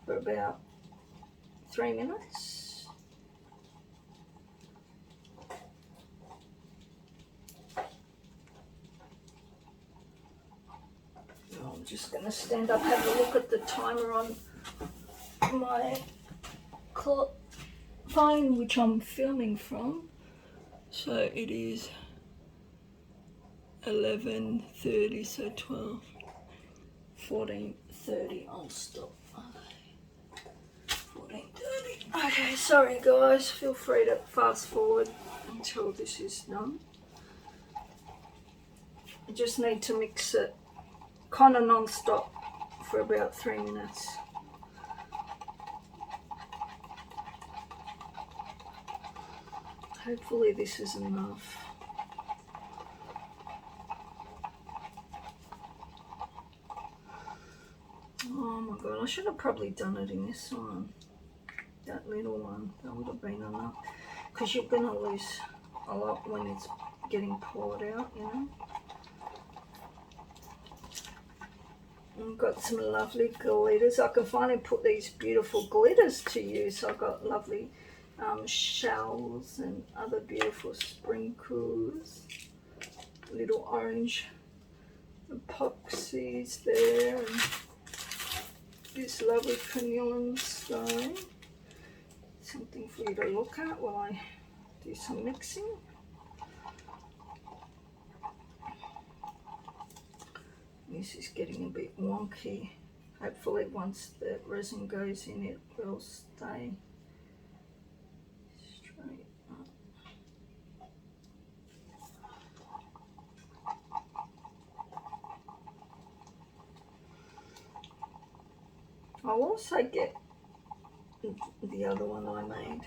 for about 3 minutes. I'm just going to stand up, have a look at the timer on my phone, which I'm filming from. So it is 11:30, so 12, 14:30. I'll stop. 14:30. Okay, sorry guys. Feel free to fast forward until this is done. I just need to mix it kind of non-stop for about 3 minutes. Hopefully this is enough. Oh my god, I should have probably done it in this one. That little one, that would have been enough. Because you're going to lose a lot when it's getting poured out, you know. I've got some lovely glitters. I can finally put these beautiful glitters to use. I've got lovely shells and other beautiful sprinkles, little orange epoxies there, and this lovely crinoline stone. Something for you to look at while I do some mixing. This is getting a bit wonky. Hopefully once the resin goes in it will stay straight up. I'll also get the other one I made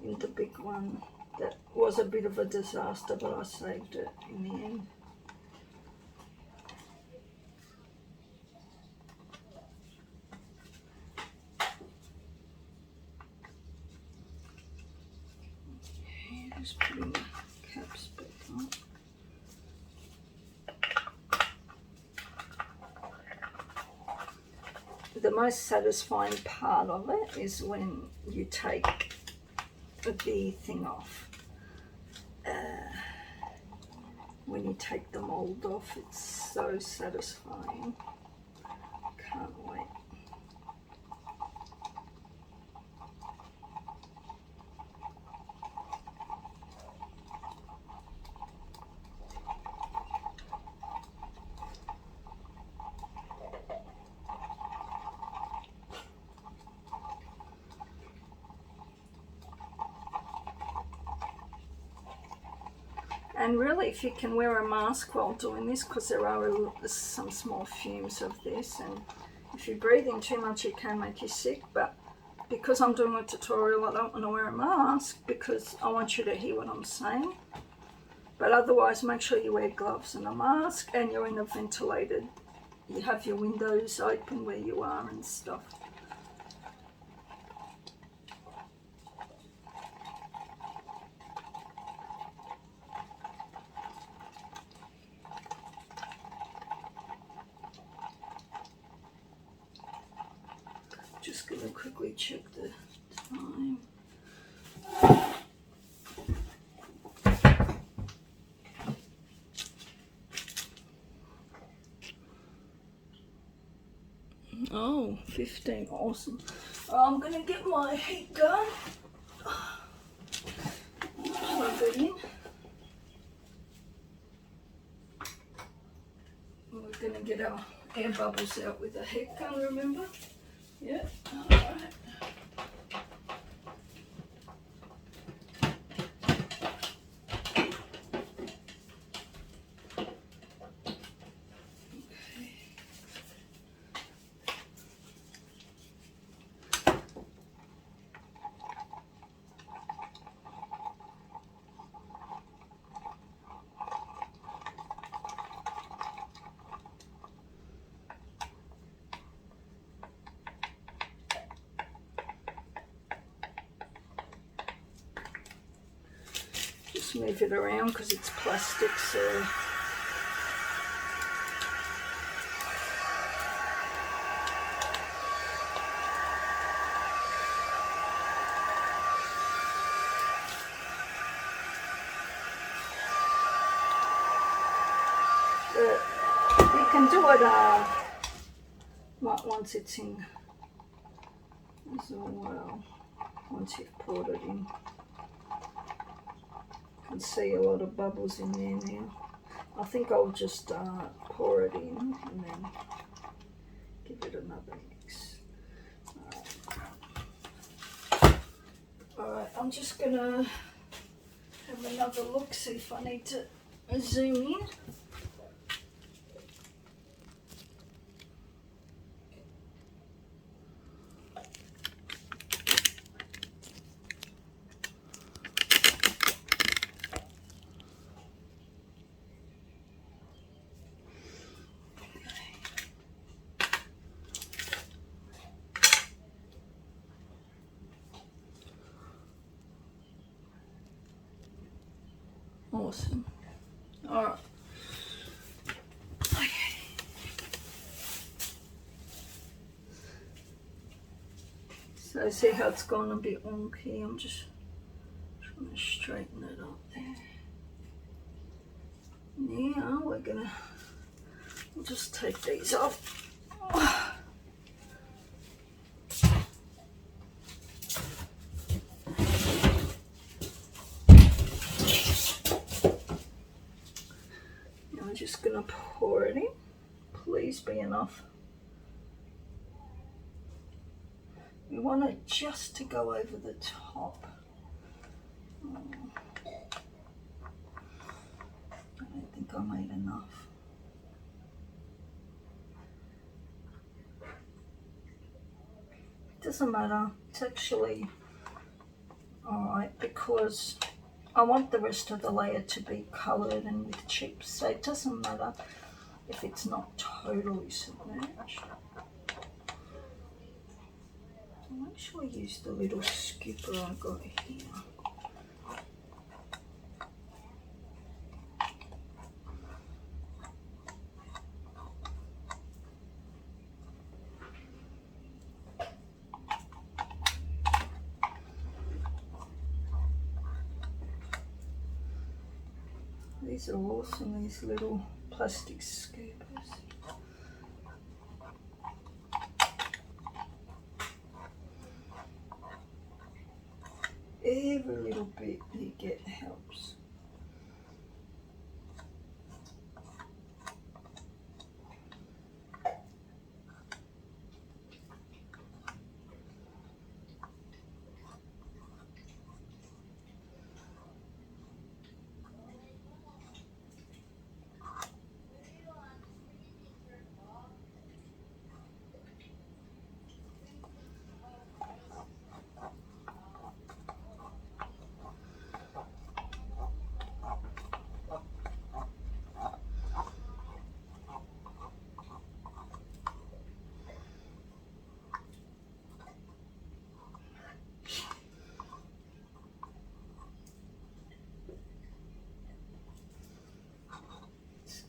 in the big one that was a bit of a disaster, but I saved it in the end. Just putting the caps back on. The most satisfying part of it is when you take the thing off. When you take the mold off, it's so satisfying. Can't wait. And really, if you can wear a mask while doing this, because there are some small fumes of this, and if you breathe in too much it can make you sick, but because I'm doing a tutorial I don't want to wear a mask because I want you to hear what I'm saying. But otherwise, make sure you wear gloves and a mask, and you're in a ventilated, you have your windows open where you are and stuff. Just going to quickly check the time. Oh, 15, awesome. I'm going to get my heat gun, plug it in. We're going to get our air bubbles out with the heat gun, remember? Yeah, alright. Just move it around because it's plastic, so you can do it once it's in as well. Once you've poured it in, you can see a lot of bubbles in there now. I think I'll just pour it in and then give it another mix. Alright, I'm just gonna have another look, see if I need to zoom in. Awesome. Alright, Okay, see how it's gone a bit wonky? I'm just trying to straighten it up there. Now we'll just take these off. Now I'm just going to pour it in. Please be enough. We want it just to go over the top. I don't think I made enough. Doesn't matter, it's actually alright because I want the rest of the layer to be coloured and with chips, so it doesn't matter if it's not totally submerged. I'll actually use the little scooper I got here. These are awesome, these little plastic scoopers. Every little bit you get helps.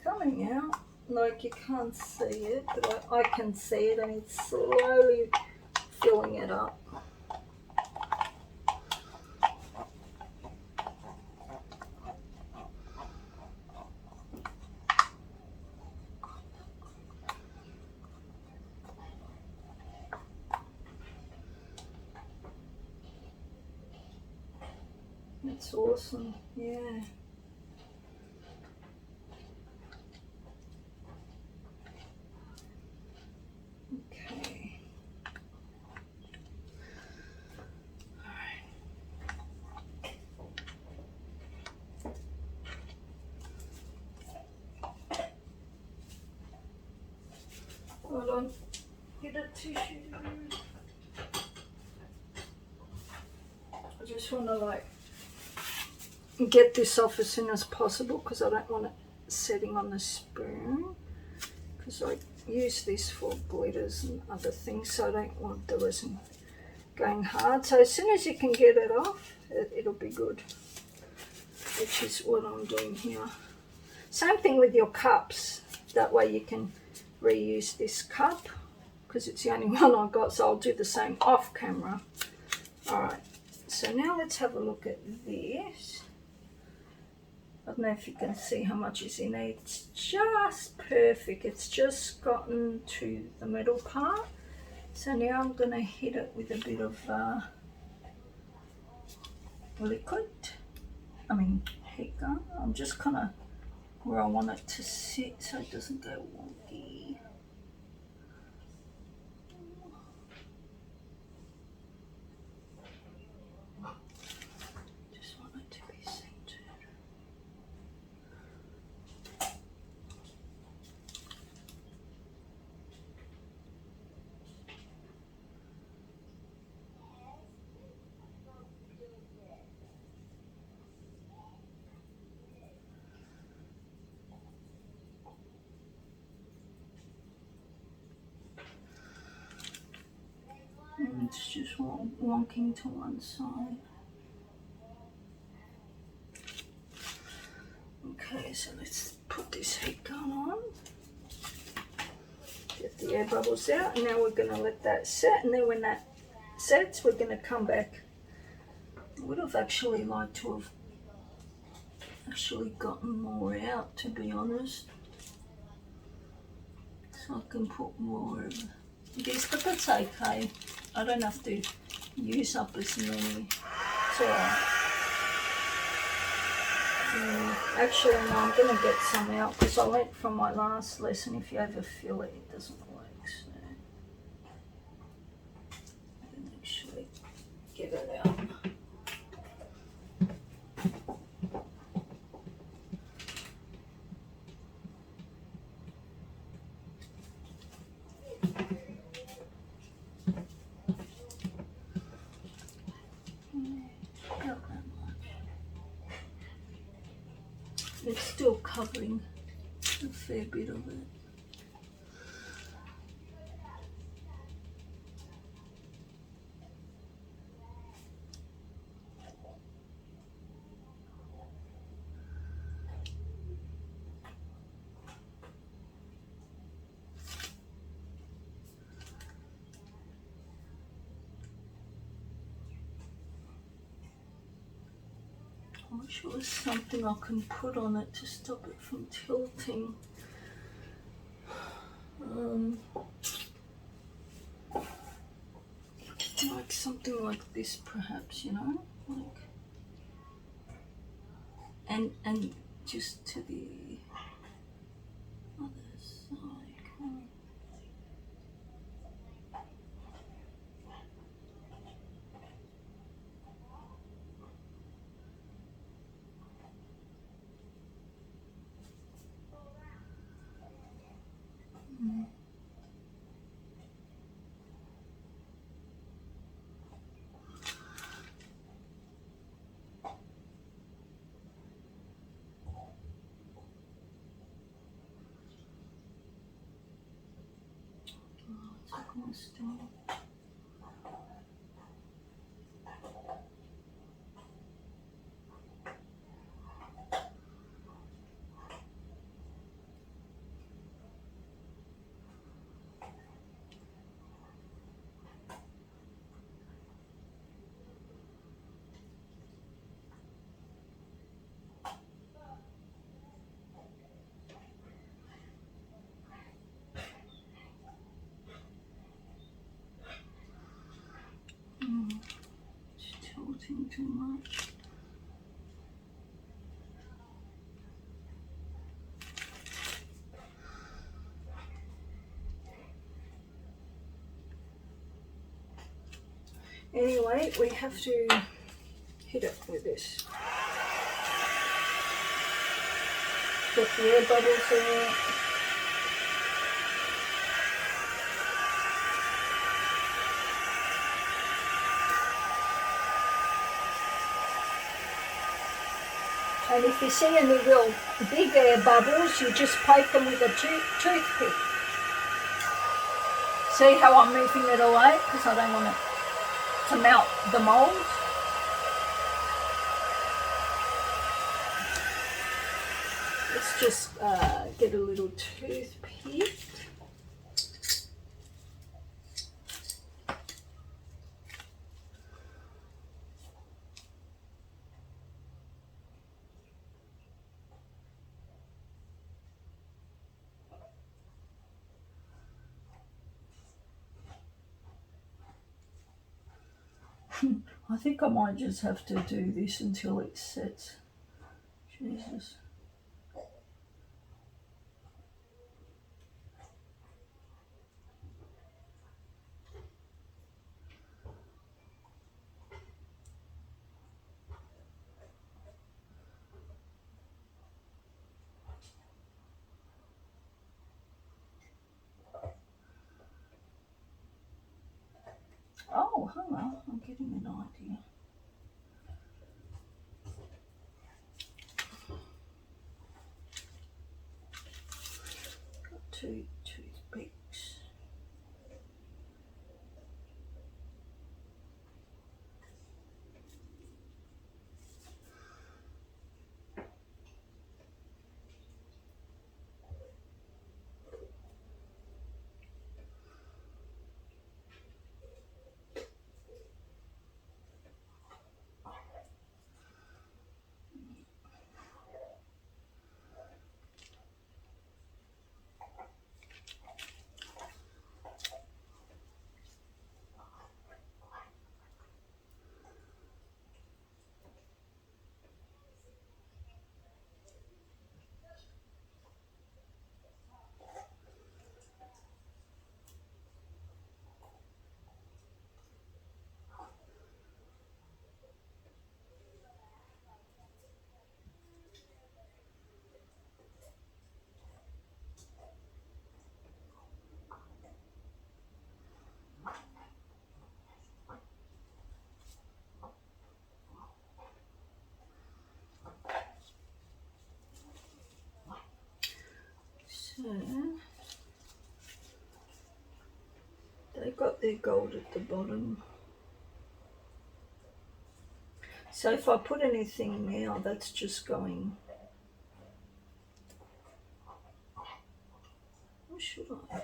Coming out, like you can't see it, but I can see it, and it's slowly filling it up. It's awesome, yeah. Hold on, get a tissue. I just want to get this off as soon as possible because I don't want it sitting on the spoon, because I use this for glitters and other things, so I don't want the resin going hard. So as soon as you can get it off, it'll be good, which is what I'm doing here. Same thing with your cups, that way you can reuse this cup because it's the only one I've got, so I'll do the same off camera. Alright, so now let's have a look at this. I don't know if you can see how much is in it. It's just perfect. It's just gotten to the middle part. So now I'm going to hit it with a bit of heat gun. I'm just kind of where I want it to sit so it doesn't go wonky. Just want it to be centered. It's just wonking to one side. Okay, so let's put this heat gun on. Get the air bubbles out, and now we're going to let that set, and then when that sets, we're going to come back. I would have actually liked to have actually gotten more out, to be honest, so I can put more of this, but that's okay. I don't have to use up as many. It's alright. Actually, no, I'm going to get some out because I learnt from my last lesson, if you ever feel it, it doesn't work. So I can actually get it out. It's still covering a fair bit of it. I wish there was something I can put on it to stop it from tilting. Like something like this, perhaps, you know, like, and just to the other side. It's tilting too much. Anyway, we have to hit it with this. Get the air bubbles in. And if you see any real big air bubbles, you just poke them with a toothpick. See how I'm moving it away? Because I don't want it to melt the mould. Let's just get a little toothpick. I think I might just have to do this until it sets. Jesus. Oh, hello, I'm getting an idea. Got two toothpicks. So they got their gold at the bottom. So if I put anything now, that's just going. Or should I?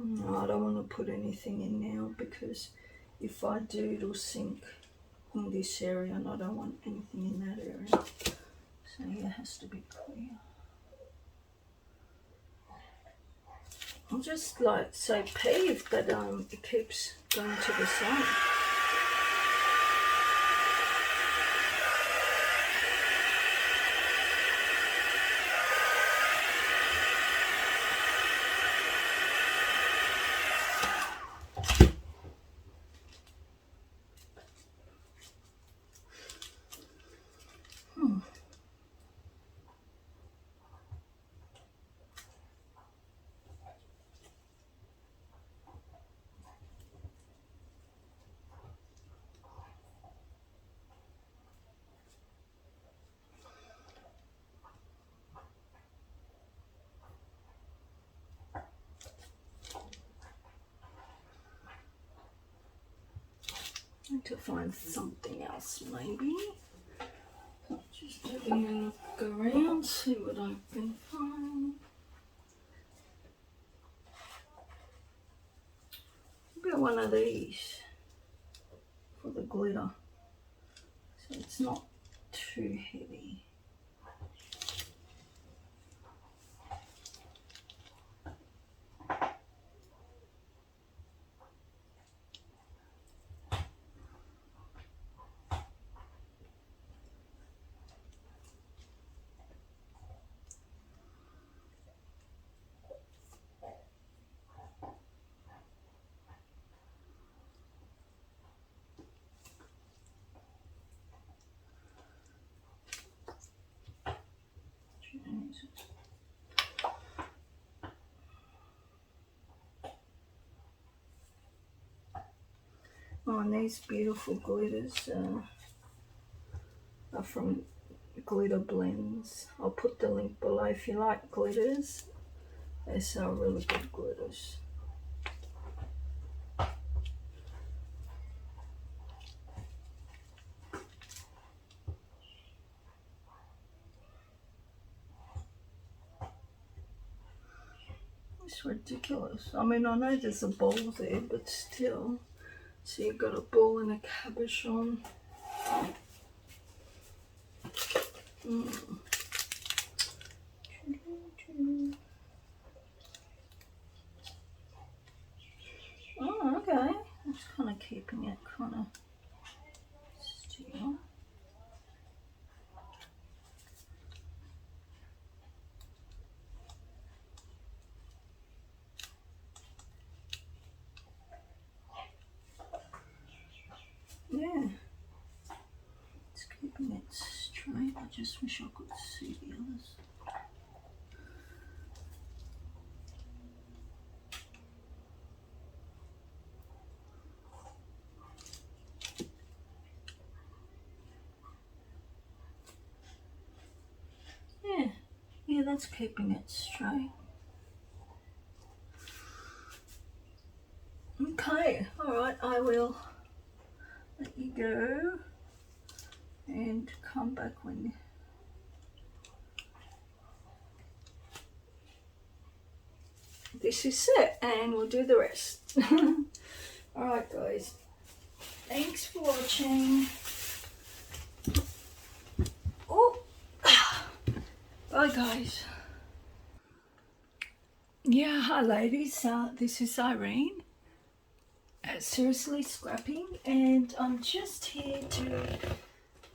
No, I don't want to put anything in now because if I do, it'll sink in this area and I don't want anything in that area. So yeah, it has to be clear. I'm just like so peeved that it keeps going to the side. I need to find something else maybe. Just having a look around, see what I can find. Maybe one of these for the glitter, so it's not too heavy. Oh, and these beautiful glitters are from Glitter Blends. I'll put the link below if you like glitters. They sell really good glitters. It's ridiculous. I mean, I know there's a ball there, but still. So you've got a ball and a cabochon. Oh, okay. I'm just kind of keeping it kind of still. Yeah. It's keeping it straight. I just wish I could see the others. Yeah, that's keeping it straight. Okay, alright, I will let you go and come back when this is set and we'll do the rest. Alright guys, thanks for watching. Oh, bye guys. Yeah, hi ladies, this is Irene, seriously scrapping, and I'm just here to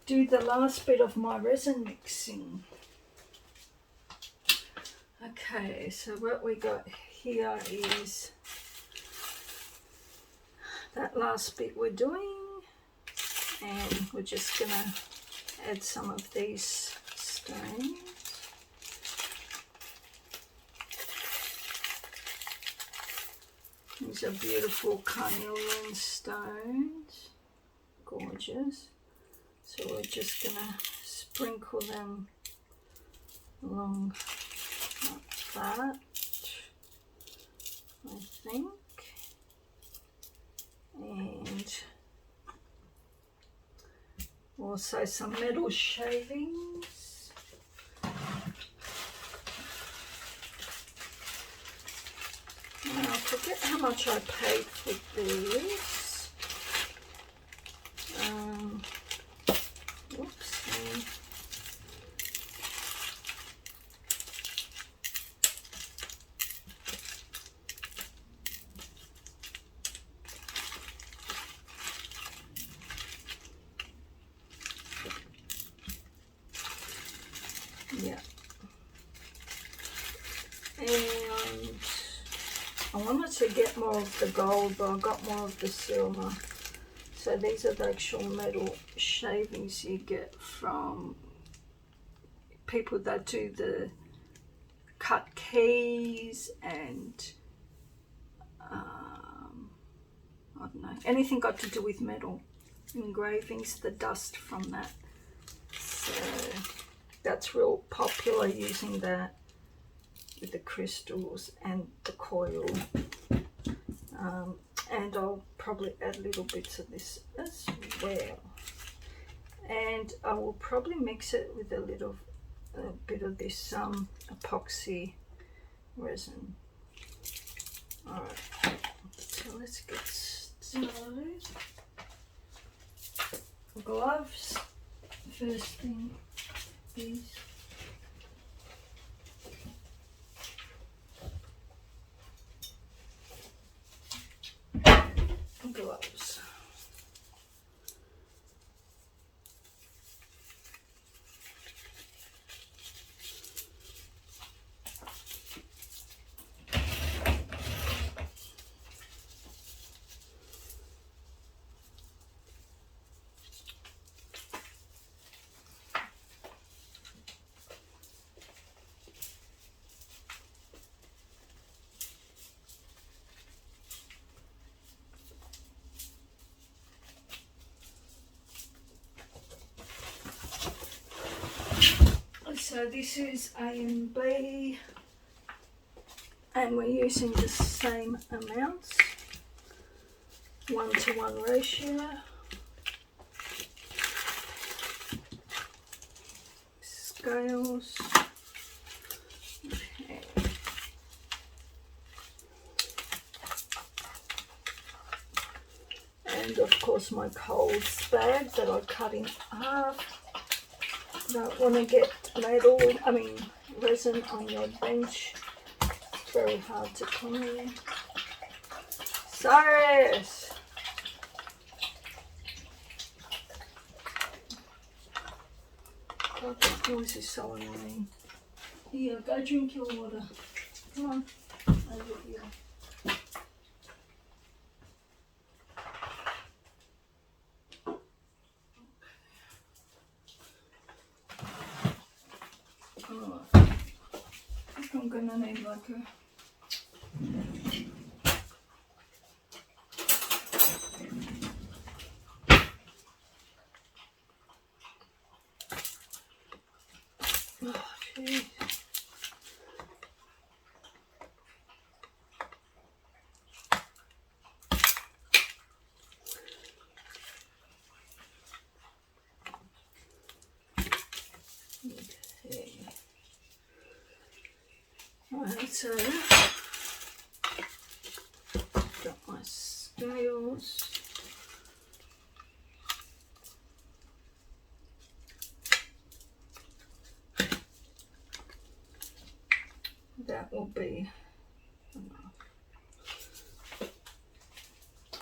do the last bit of my resin mixing. Okay, so what we got here is that last bit we're doing, and we're just gonna add some of these stones. These are beautiful carnelian stones, gorgeous. So we're just going to sprinkle them along like that, I think. And also some metal shavings. Now, I forget how much I paid for these. Whoops. Yeah. And I wanted to get more of the gold, but I got more of the silver. So these are the actual metal shavings you get from people that do the cut keys and I don't know, anything got to do with metal engravings, the dust from that. So that's real popular, using that with the crystals and the coil. And I'll probably add little bits of this as well. And I will probably mix it with a bit of this epoxy resin. Alright, so let's get started. Gloves, first thing, these. Gloves. So this is A and B, and we're using the same amounts, 1-to-1 ratio. Scales. Okay. And of course my colds bag that I cut in half. Don't want to get resin on your bench. It's very hard to clean. Cyrus! God, that noise is so annoying. Here, go drink your water. Come on, over here. I'm gonna need like a geez. Okay. Alright, so got my scales. That will be enough.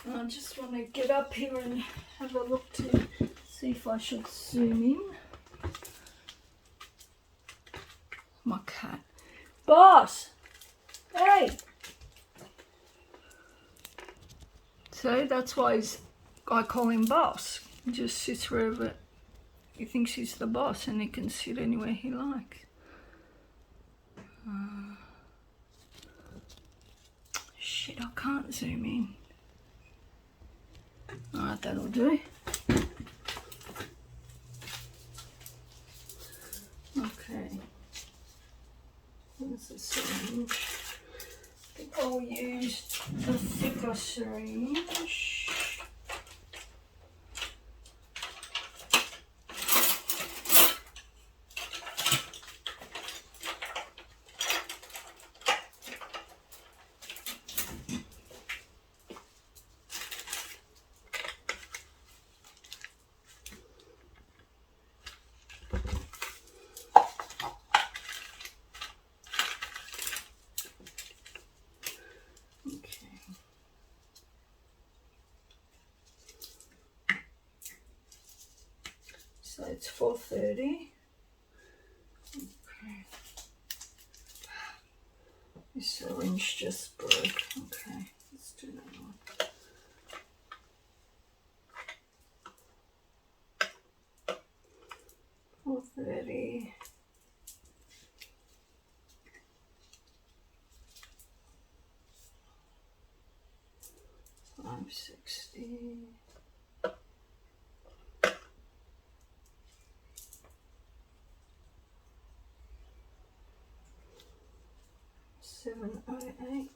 I just want to get up here and have a look to see if I should zoom in. My cat. Boss! Hey! So that's why I call him boss. He just sits wherever he thinks he's the boss, and he can sit anywhere he likes. Shit, I can't zoom in. Alright, that'll do. Okay. There's the syringe. I think I'll use a thicker syringe. So it's 4:30. Okay. This syringe just broke. Okay, let's do that one. $4.30. 560. 708.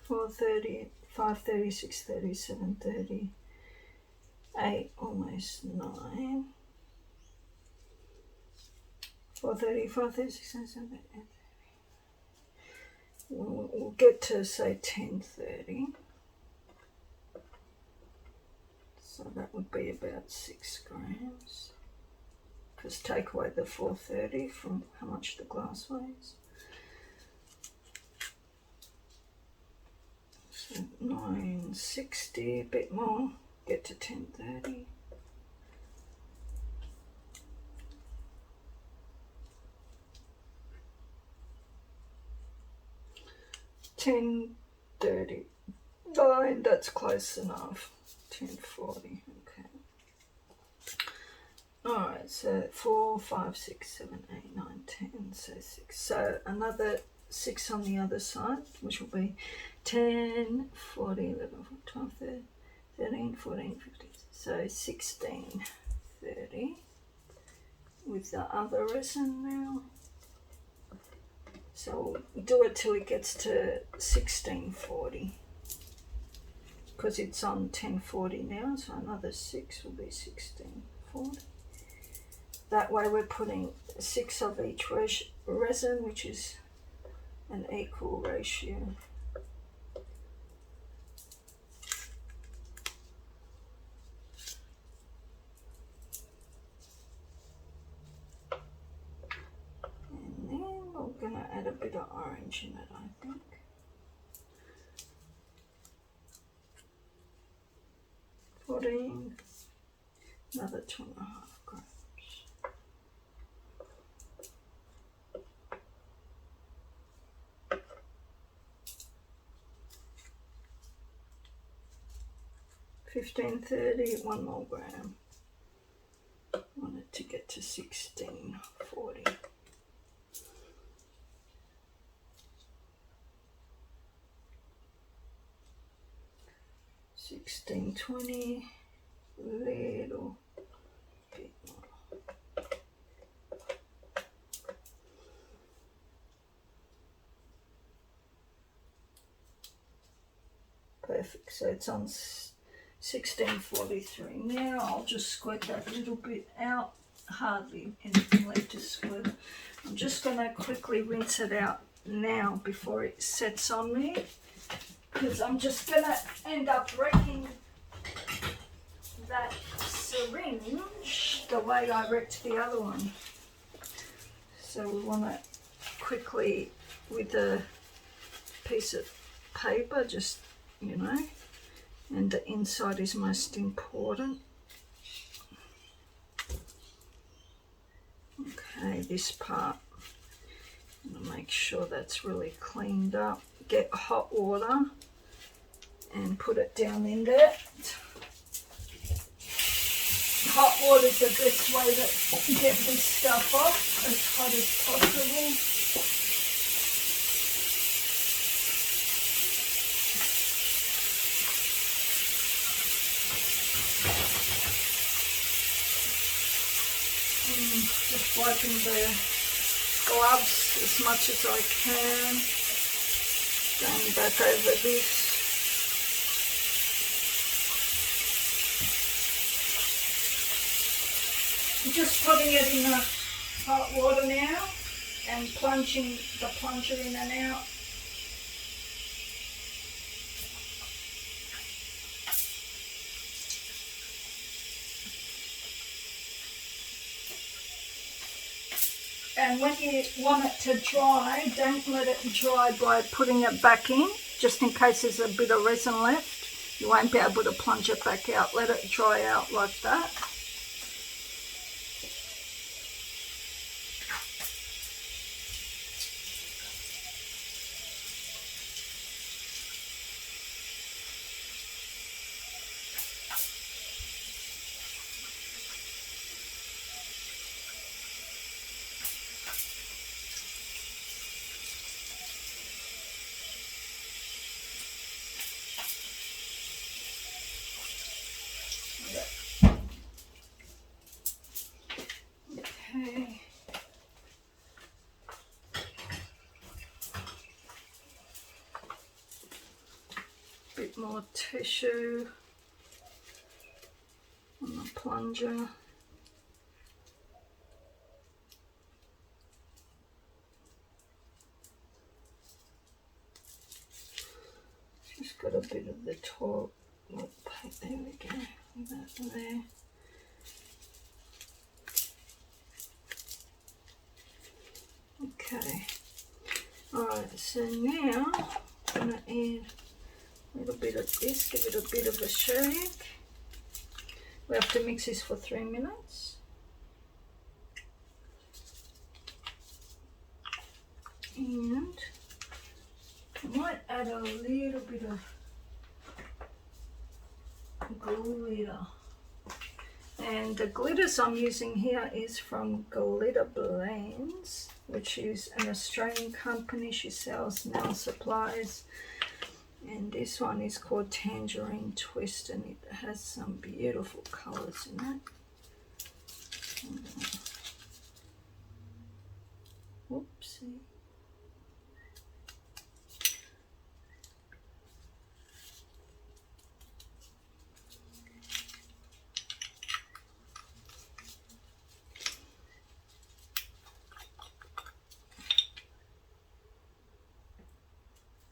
$4.30, $5.30, $6.30, $7.30, 8, almost 9. $4.30, $5.30, $6.30, $7.30, 8.30. We'll get to say $10.30. So that would be about 6 grams. Because take away the 430 from how much the glass weighs. So 960, a bit more, get to 1030. $10.39, that's close enough. 10.40, okay. Alright, so 4, 5, 6, 7, 8, 9, 10, so 6. So another 6 on the other side, which will be 10, 40, 11, 12, 13, 14, 15. So 16.30 with the other resin now. So we'll do it till it gets to 16.40. Because it's on 10.40 now, so another 6 will be 16.40. That way we're putting 6 of each resin, which is an equal ratio. And then we're going to add a bit of orange in it, I think. Another 2.5 grams. $15.30, 1 more gram. Want it to get to 16.40. $16.20, little bit more. Perfect, so it's on 16.43 now. I'll just squirt that little bit out, hardly anything left to squirt. I'm just going to quickly rinse it out now before it sets on me, because I'm just going to end up wrecking that syringe the way I wrecked the other one. So we want to quickly, with a piece of paper, just, you know, and the inside is most important. Okay, this part, I'm going to make sure that's really cleaned up. Get hot water and put it down in there. hot water is the best way to get this stuff off, as hot as possible. Just wiping the gloves as much as I can. Going back over this. I'm just putting it in the hot water now and plunging the plunger in and out. And when you want it to dry, don't let it dry by putting it back in, just in case there's a bit of resin left. You won't be able to plunge it back out. Let it dry out like that. Okay. Bit more tissue on the plunger. Just got a bit of the toilet paper. There we go. That there. Okay. Alright, so now I'm going to add a little bit of this, give it a bit of a shake. We have to mix this for 3 minutes. And I might add a little bit of glitter. And the glitters I'm using here is from Glitter Blends, which is an Australian company. She sells nail supplies. And this one is called Tangerine Twist, and it has some beautiful colours in it. Whoopsie.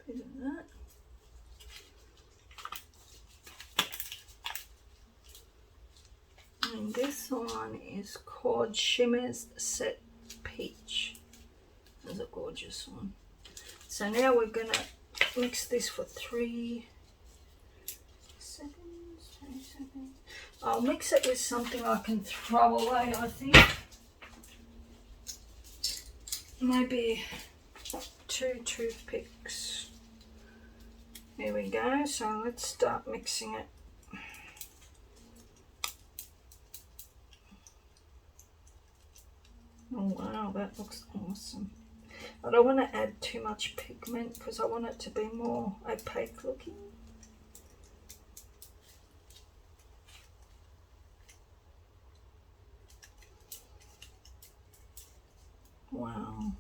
Bit of that. And this one is called Shimmer's Set Peach. That's a gorgeous one. So now we're going to mix this for 3 seconds. 3 seconds. I'll mix it with something I can throw away, I think. Maybe 2 toothpicks. There we go. So let's start mixing it. Oh wow, that looks awesome. I don't want to add too much pigment because I want it to be more opaque looking. Wow.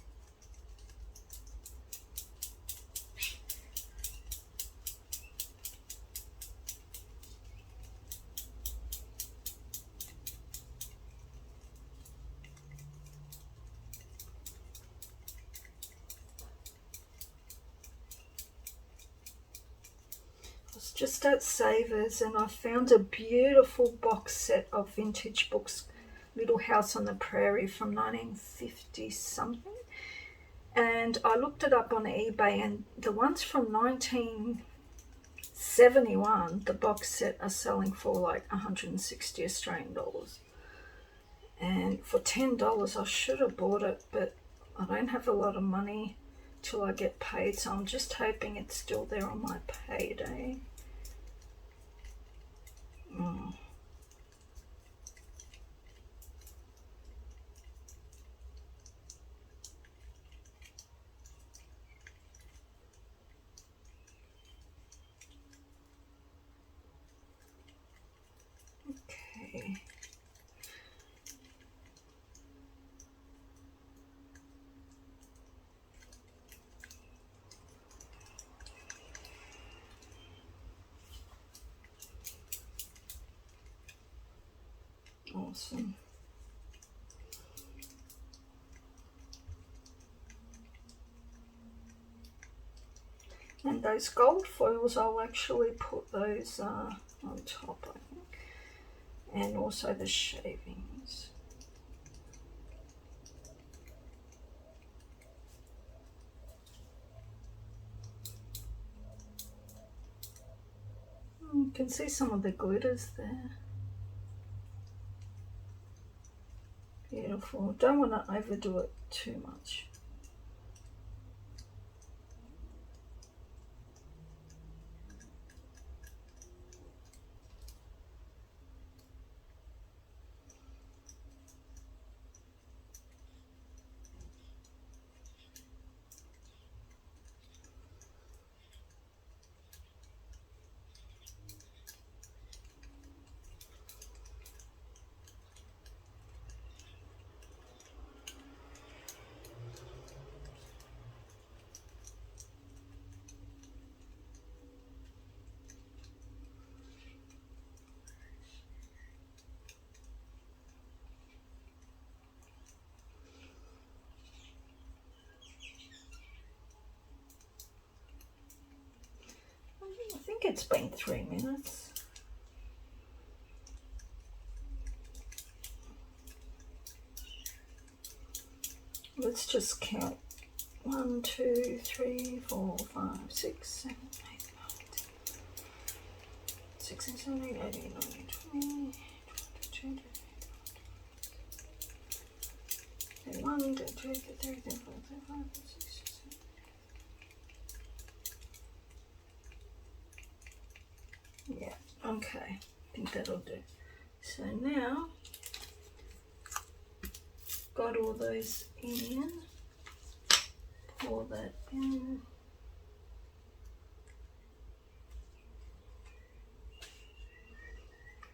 Just at Savers and I found a beautiful box set of vintage books, Little House on the Prairie from 1950 something, and I looked it up on eBay, and the ones from 1971, the box set, are selling for like 160 Australian dollars, and for $10 I should have bought it, but I don't have a lot of money till I get paid, so I'm just hoping it's still there on my payday. Awesome. And those gold foils, I'll actually put those on top, I think, and also the shavings. You can see some of the glitters there. Beautiful. Don't want to overdo it too much. I think it's been 3 minutes. Let's just count. 1, 2, 3, 4, 5, 6, 7, 8, 9, 10, 16, 17, 18, 19, 20, 22, 21, 22, 23, 24, 25, 26, 27. Yeah, okay, I think that'll do. So now, got all those in, pour that in.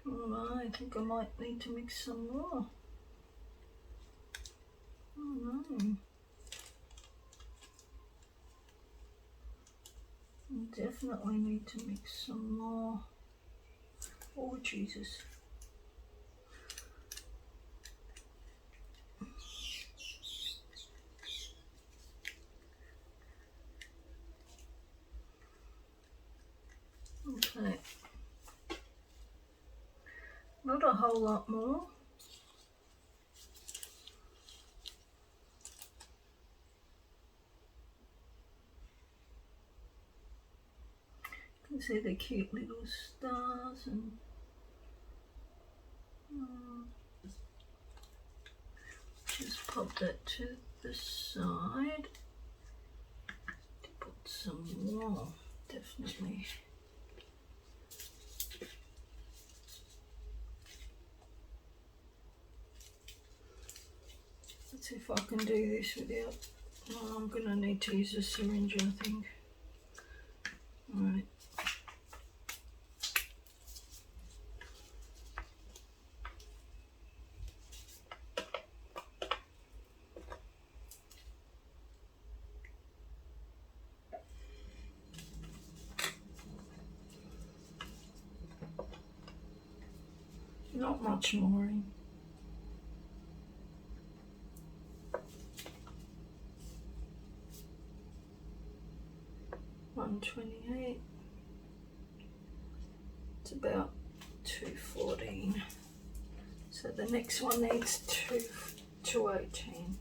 Oh, I think I might need to mix some more. Oh no. Definitely need to mix some more. Oh Jesus. Okay. Not a whole lot more. You can see the cute little stars and just pop that to the side. Put some more, definitely. Let's see if I can do this without. Oh, I'm gonna need to use a syringe, I think. Alright. Not much more in. $128. It's about $214. So the next one needs $218.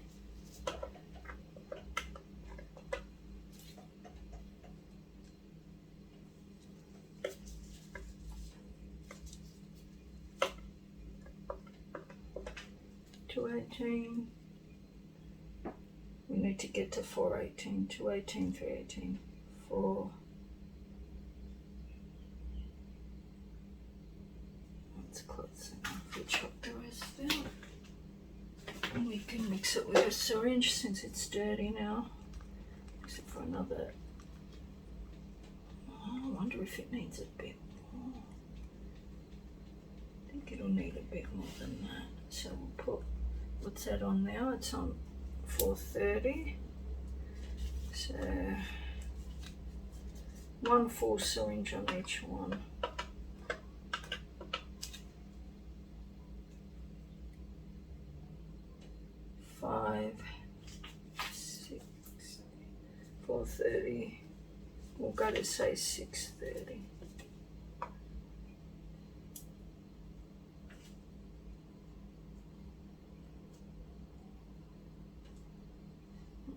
$218. We need to get to $418. $218, $318, $4. That's close enough. We'll chop the rest out. And we can mix it with a syringe since it's dirty now. Except for another. Oh, I wonder if it needs a bit more. I think it'll need a bit more than that. So we'll put, what's that on now? It's on 430. So 1 full syringe on each one. 4:30. We'll go to say 6:30.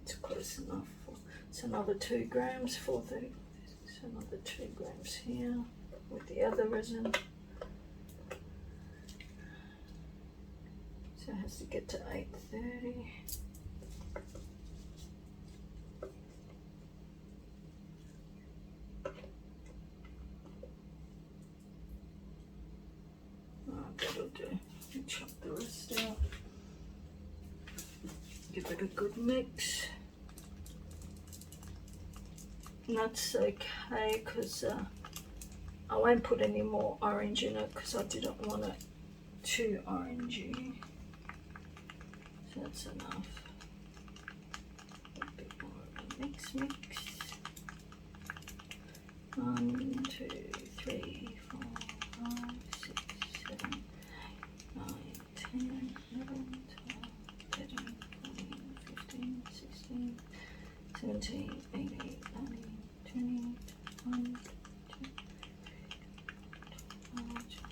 It's close enough. It's another 2 grams, 4:30. So another 2 grams here with the other resin. So it has to get to 8:30. That'll do. Chop the rest out. Give it a good mix. And that's okay because I won't put any more orange in it because I didn't want it too orangey. So that's enough. A bit more of a mix. 1, 2, 3, 4, 5, 6, 7, 9, 10, 11, 12, 13, 14, 15, 16, 17, 18, 19, 20, 21, 22, 23, 24,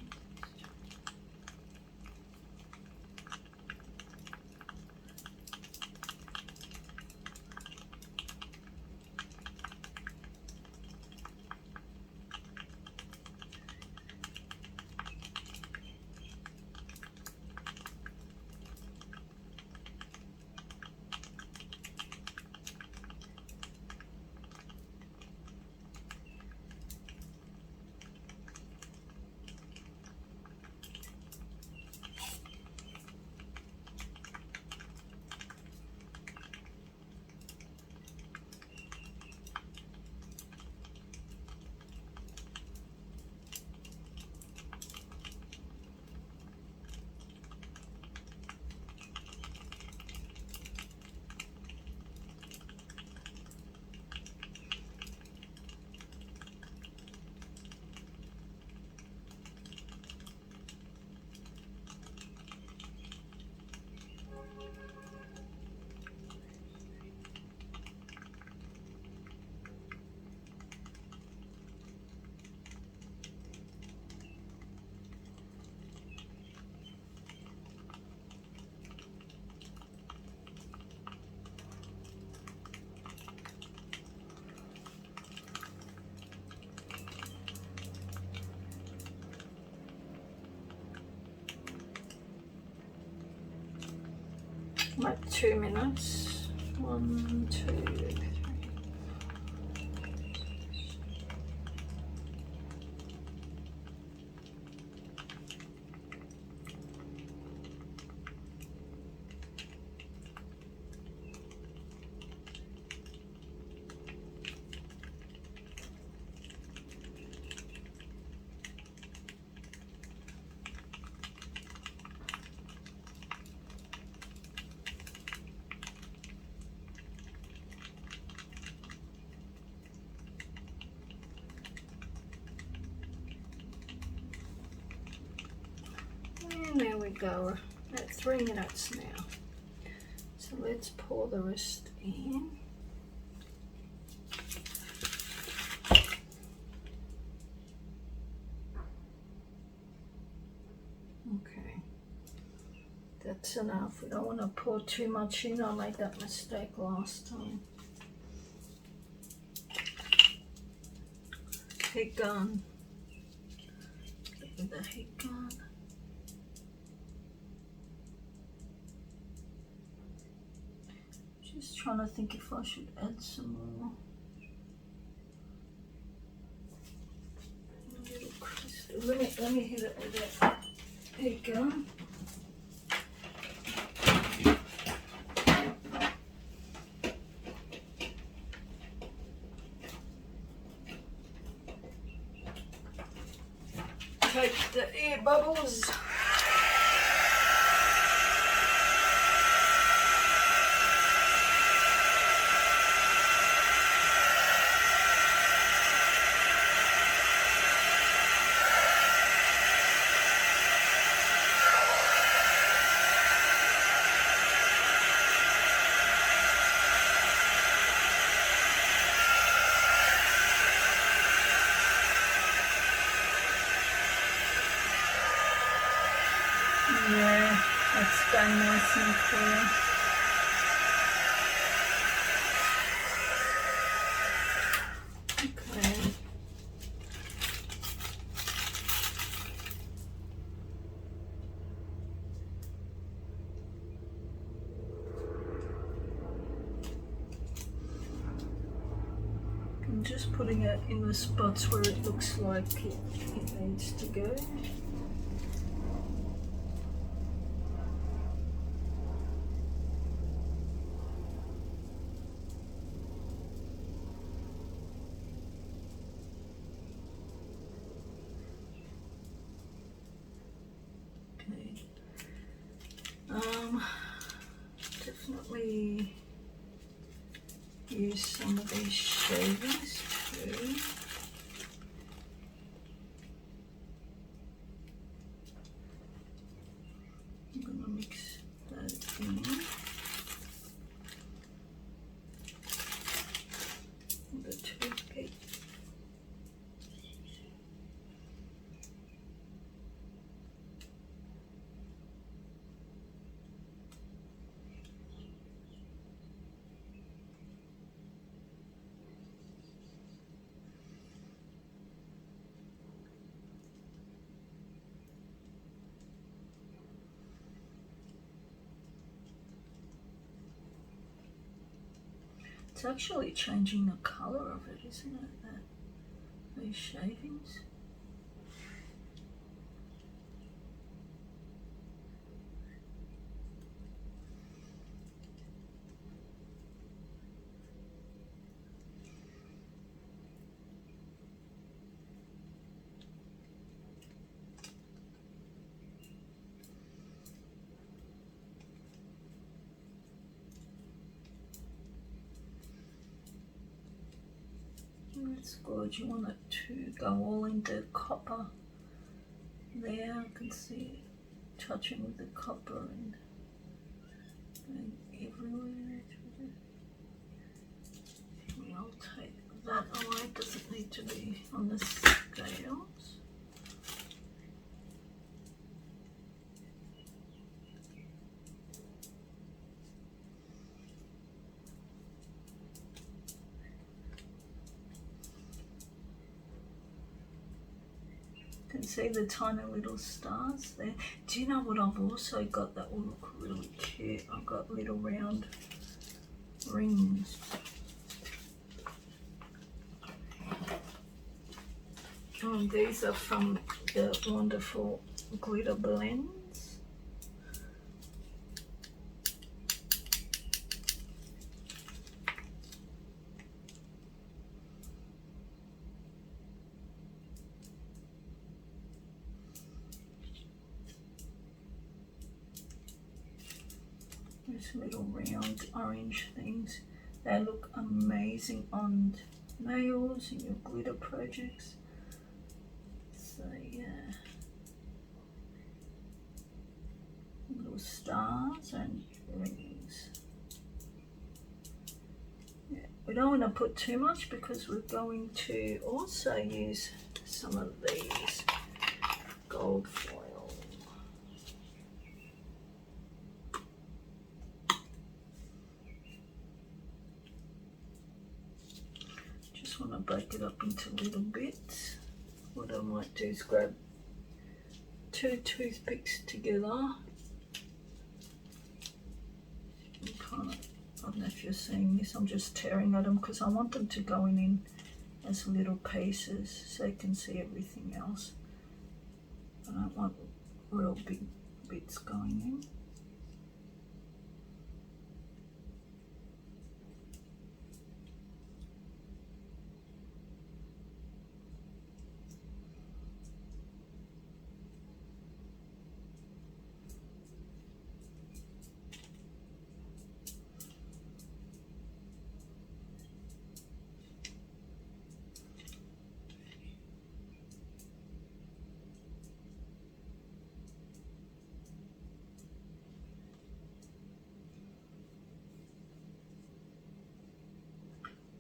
like 2 minutes. 1, 2, 3. And there we go, at 3 minutes now. So let's pour the rest in. Okay, that's enough. We don't want to pour too much in. I made that mistake last time. Heat gun. With the heat gun. Just trying to think if I should add some more. A little crystal. Let me hit it with that heat gun. Take the air bubbles. Yeah, that's going nice and clear. Okay. I'm just putting it in the spots where it looks like it needs to go. Okay. Definitely use some of these shavings too. I'm going to mix that in with a toothpick. It's actually changing the colour of it, isn't it? These shavings. That's good. You want it to go all into copper. There, I can see it touching with the copper and going everywhere. I'll take that away. It doesn't need to be on the scales. You can see the tiny little stars there. Do you know what I've also got that will look really cute? I've got little round rings. These are from the wonderful glitter blends. These little round orange things. They look amazing on nails and your glitter projects. So yeah, little stars and rings. Yeah. We don't want to put too much because we're going to also use some of these gold foil. Just want to break it up into little bits. What I might do is grab 2 toothpicks together. I don't know if you're seeing this, I'm just tearing at them because I want them to go in as little pieces so you can see everything else. I don't want real big bits going in.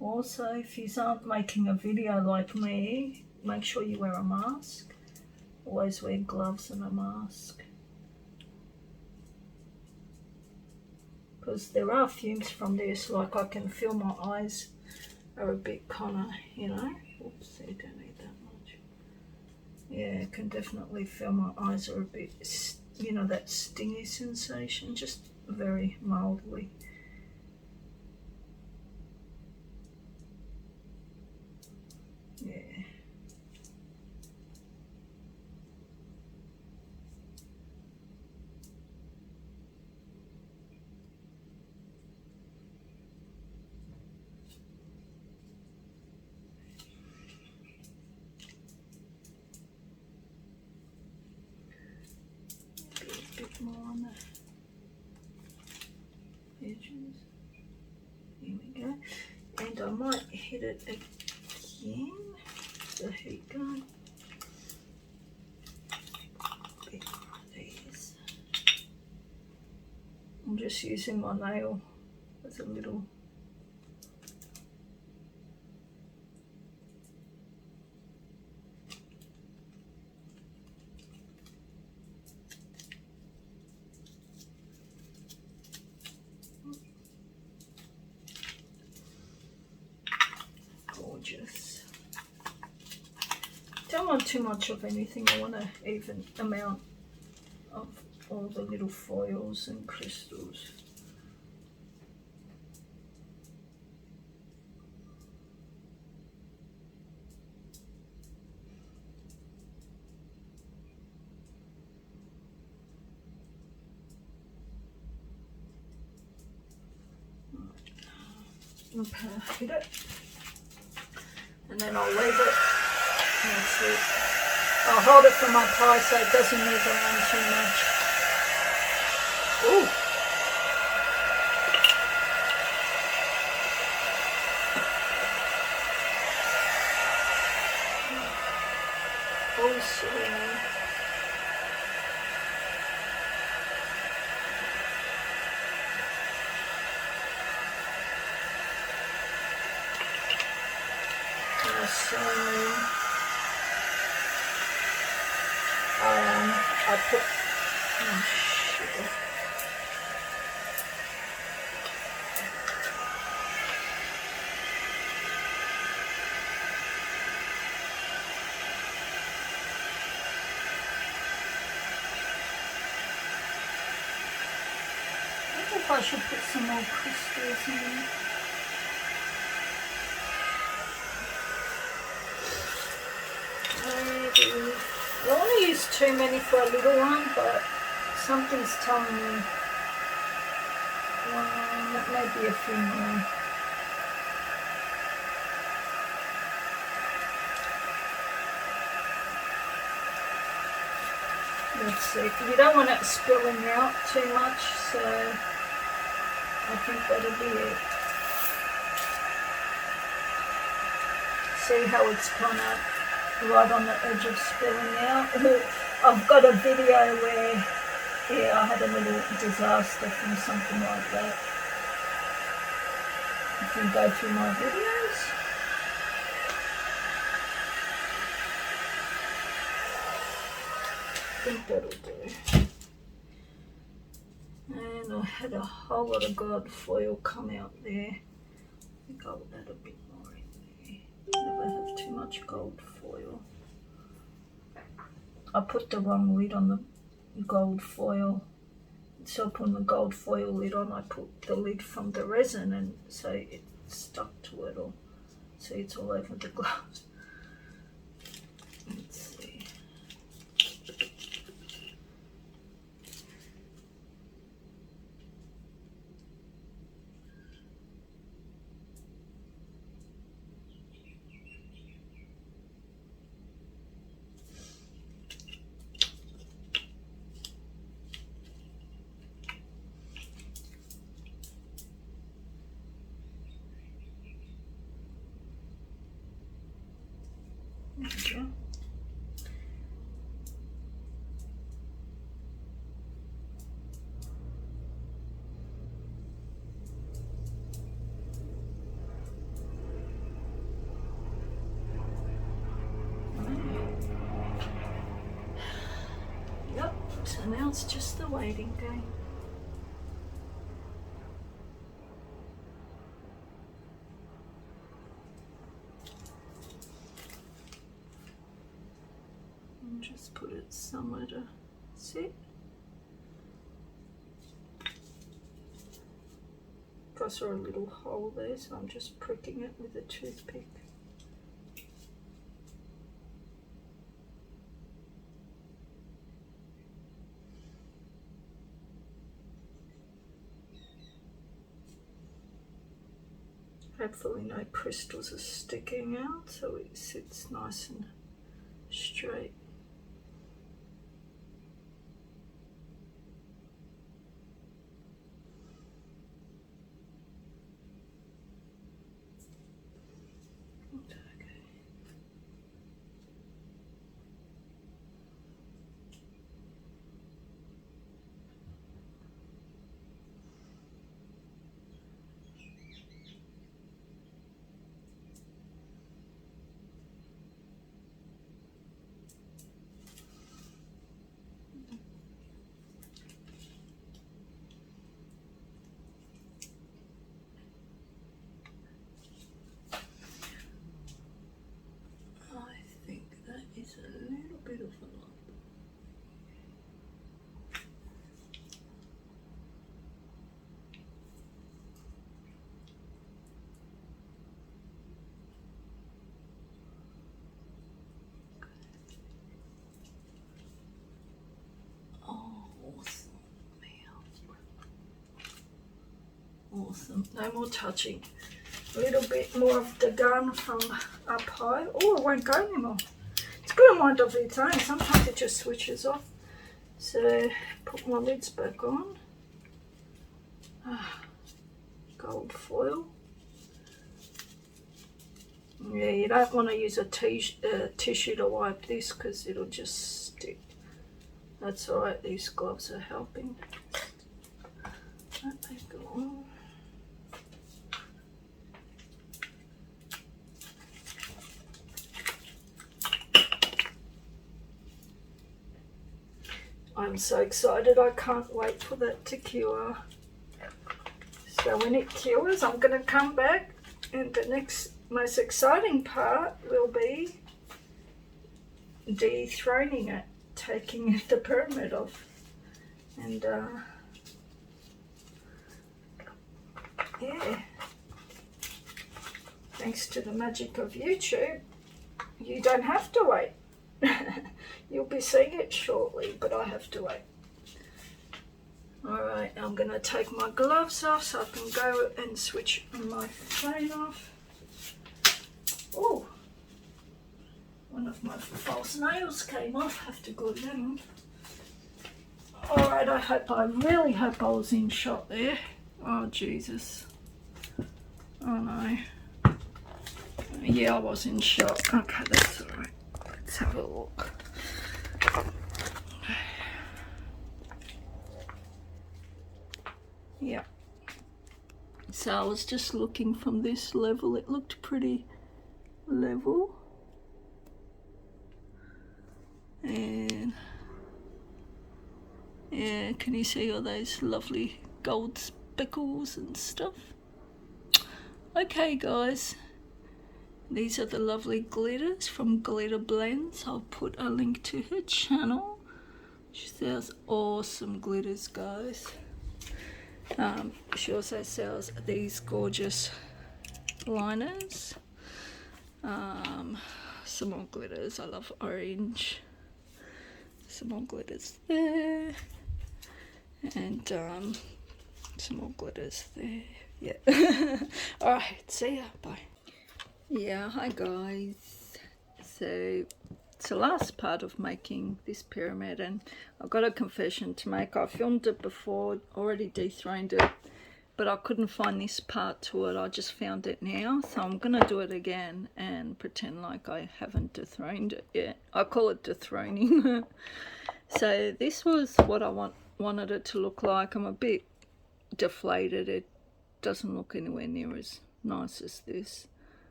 Also, if you aren't making a video like me, make sure you wear a mask. Always wear gloves and a mask. because there are fumes from this. Like I can feel my eyes are a bit kind of, you know, oops, I don't need that much. Yeah, I can definitely feel my eyes are a bit, you know, that stingy sensation, just very mildly. Yeah. A bit more on the edges. Here we go. And I might hit it again. The heat gun. These. I'm just using my nail as a little. Gorgeous. Don't want too much of anything. I want an even amount of all the little foils and crystals. Hit it, and then I'll leave it. That's it. I'll hold it for my pie so it doesn't move around too much. Ooh. Oh, sorry. So I put, oh shit. I think I should put some more crystals in. I don't want to use too many for a little one, but something's telling me that may be a few more. Let's see, you don't want it spilling out too much, so I think that'll be it. See how it's kind of right on the edge of spilling out. I've got a video where, yeah, I had a little disaster from something like that. If you go through my videos. I think that'll do. And I had a whole lot of gold foil come out there. I think I'll add a bit more in there. Never have too much gold foil. I put the wrong lid on the gold foil. So putting the gold foil lid on, I put the lid from the resin, and so it stuck to it all. See, it's all over the glass. Let's see. There we go. Yep, so now it's just the waiting game. just put it somewhere to sit. I saw a little hole there, so I'm just pricking it with a toothpick. Hopefully no crystals are sticking out, so it sits nice and straight. Is a little bit of a lump. Oh, awesome. Awesome. No more touching. A little bit more of the gun from up high. Oh, it won't go anymore. It's got a mind of its own. Sometimes it just switches off. So put my lids back on. Gold foil. Yeah, you don't want to use a tissue to wipe this because it'll just stick. That's alright, these gloves are helping. Let me go on. I'm so excited, I can't wait for that to cure. So when it cures, I'm going to come back, and the next most exciting part will be dethroning it, taking the pyramid off. And yeah, thanks to the magic of YouTube, you don't have to wait. You'll be seeing it shortly, but I have to wait. Alright, I'm going to take my gloves off so I can go and switch my phone off. Oh, one of my false nails came off. Have to glue them on. Alright, I really hope I was in shot there. Oh, Jesus. Oh, no. Yeah, I was in shot. Okay, that's alright. Let's have a look. Yeah. So I was just looking from this level. It looked pretty level. And yeah, can you see all those lovely gold speckles and stuff? Okay, guys. These are the lovely glitters from Glitter Blends. I'll put a link to her channel. She sells awesome glitters, guys. She also sells these gorgeous liners. Some more glitters. I love orange. Some more glitters there. And some more glitters there. Yeah. Alright, see ya. Bye. Yeah, hi guys. So it's the last part of making this pyramid, and I've got a confession to make. I filmed it before, already dethroned it, but I couldn't find this part to it. I just found it now, so I'm gonna do it again and pretend like I haven't dethroned it yet. I call it dethroning. So this was what I wanted it to look like. I'm a bit deflated. It doesn't look anywhere near as nice as this.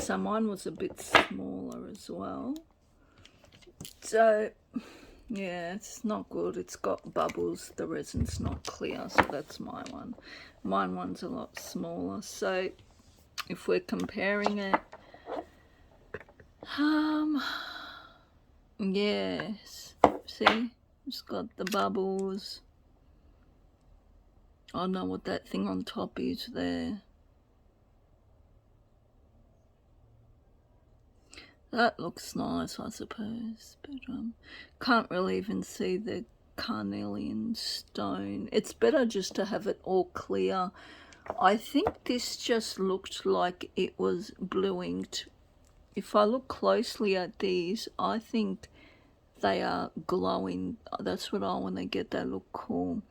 So mine was a bit smaller as well. So yeah, it's not good. It's got bubbles. The resin's not clear, so that's my one. Mine one's a lot smaller. So if we're comparing it, Yes. See? It's got the bubbles. I don't know what that thing on top is there. That looks nice, I suppose, but can't really even see the carnelian stone. It's better just to have it all clear. I think this just looked like it was blue inked. If I look closely at these, I think they are glowing. That's what I want to get. They look cool.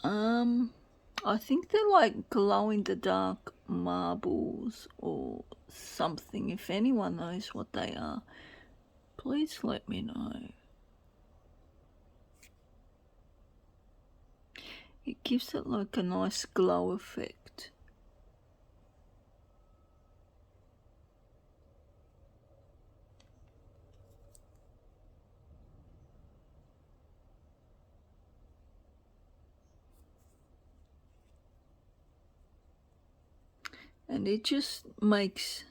I think they're like glow in the dark marbles or something. If anyone knows what they are, please let me know. It gives it like a nice glow effect. And it just makes,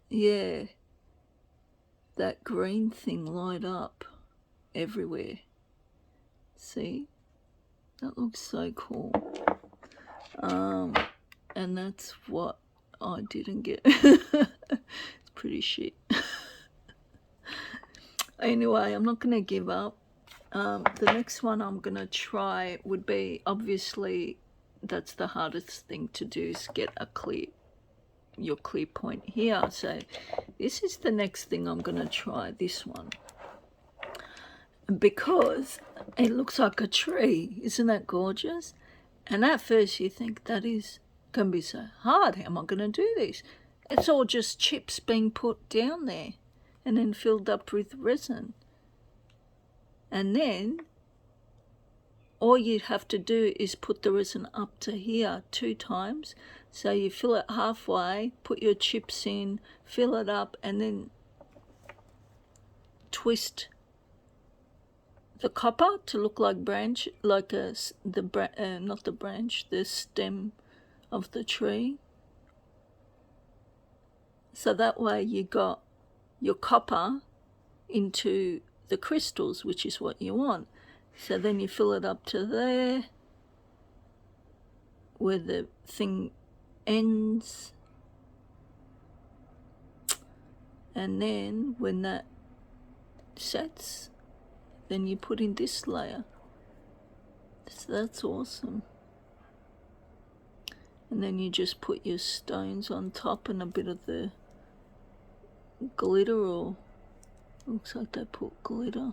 yeah, that green thing light up everywhere. See? That looks so cool. And that's what I didn't get. It's pretty shit. Anyway, I'm not going to give up. The next one I'm going to try would be, obviously, that's the hardest thing to do, is get your clear point here. So this is the next thing I'm going to try, this one. Because it looks like a tree. Isn't that gorgeous? And at first you think, that is going to be so hard. How am I going to do this? It's all just chips being put down there and then filled up with resin. And then all you have to do is put the resin up to here 2 times. So you fill it halfway, put your chips in, fill it up, and then twist the copper to look like branch, like not the branch, the stem of the tree. So that way you got your copper into the crystals, which is what you want. So then you fill it up to there, where the thing ends. And then when that sets, then you put in this layer. So that's awesome. And then you just put your stones on top and a bit of the glitter, or looks like they put glitter.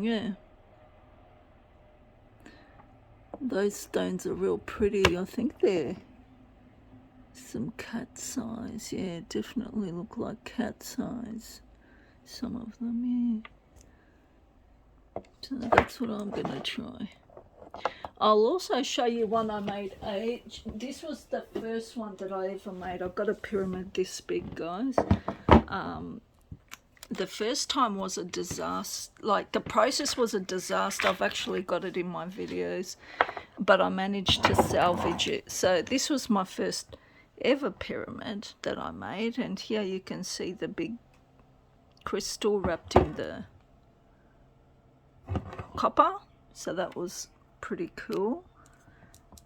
Yeah. Those stones are real pretty. I think they're some cat size. Yeah, definitely look like cat size. Some of them, yeah. So that's what I'm going to try. I'll also show you one I made. This was the first one that I ever made. I've got a pyramid this big, guys. The first time was a disaster. Like, the process was a disaster. I've actually got it in my videos, but I managed to salvage it. So this was my first ever pyramid that I made, and here you can see the big crystal wrapped in the copper. So that was pretty cool.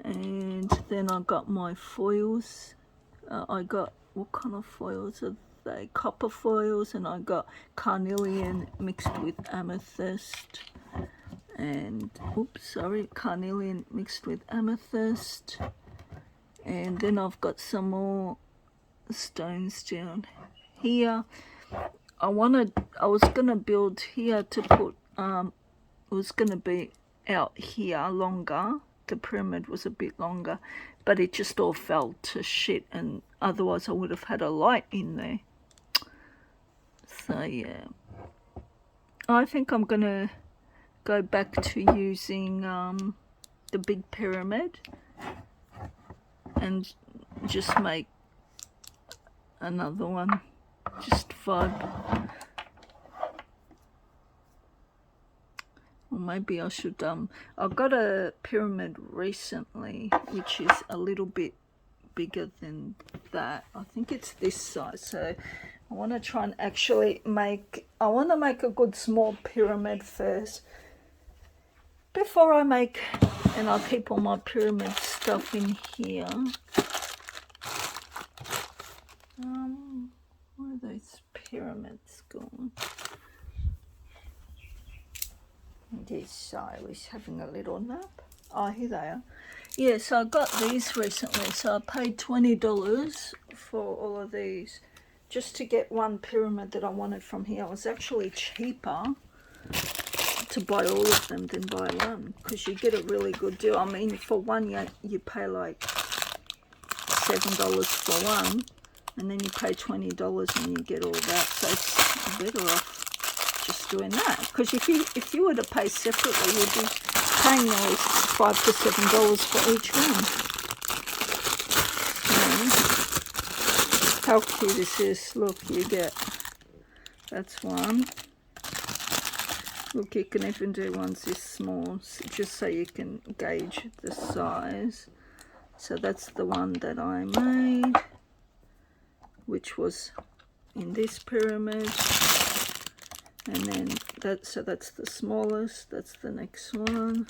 And then I got my foils. I got, what kind of foils are they? Copper foils, and I got carnelian mixed with amethyst. And carnelian mixed with amethyst. And then I've got some more stones down here. I was gonna build here to put it was gonna be out here longer. The pyramid was a bit longer, but it just all fell to shit, and otherwise I would have had a light in there. So yeah, I think I'm gonna go back to using the big pyramid and just make another one, just vibe Or maybe I should, I got a pyramid recently, which is a little bit bigger than that. I think it's this size, so I want to try and actually make, I want to make a good small pyramid first before I make, and I'll keep all my pyramid stuff in here. Where are those pyramids gone? This I was having a little nap. Oh, here they are. Yeah, so I got these recently. So I paid $20 for all of these just to get one pyramid that I wanted from here. It was actually cheaper to buy all of them than buy one, because you get a really good deal. I mean, for one you pay like $7 for one, and then you pay $20 and you get all that. So it's better off just doing that, because if you were to pay separately, you'd be paying nearly $5 to $7 for each one. How cute is this? Look, you get, that's one. Look, you can even do ones this small, just so you can gauge the size. So that's the one that I made, which was in this pyramid. And then that's the smallest. That's the next one.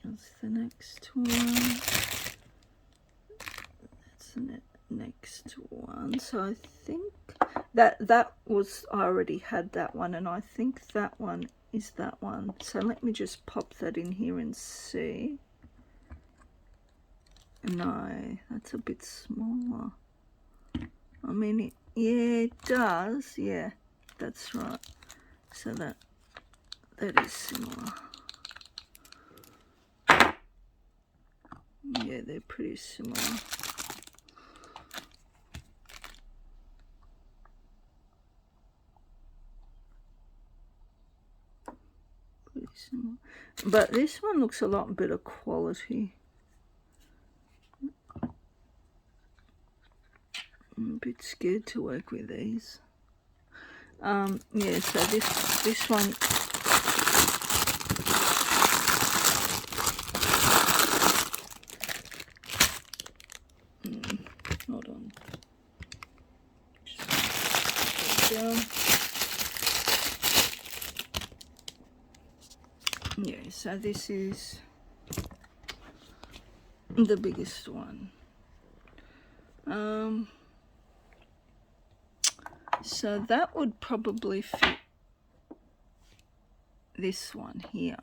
That's the next one. That's the next one. So I think that was, I already had that one, and I think that one is that one. So let me just pop that in here and see. No, that's a bit smaller. I mean, yeah, it does. Yeah, that's right. So that is similar. Yeah, they're pretty similar. Pretty similar. But this one looks a lot better quality. I'm a bit scared to work with these. Yeah, so this one, hold on. Yeah, so this is the biggest one. So that would probably fit this one here.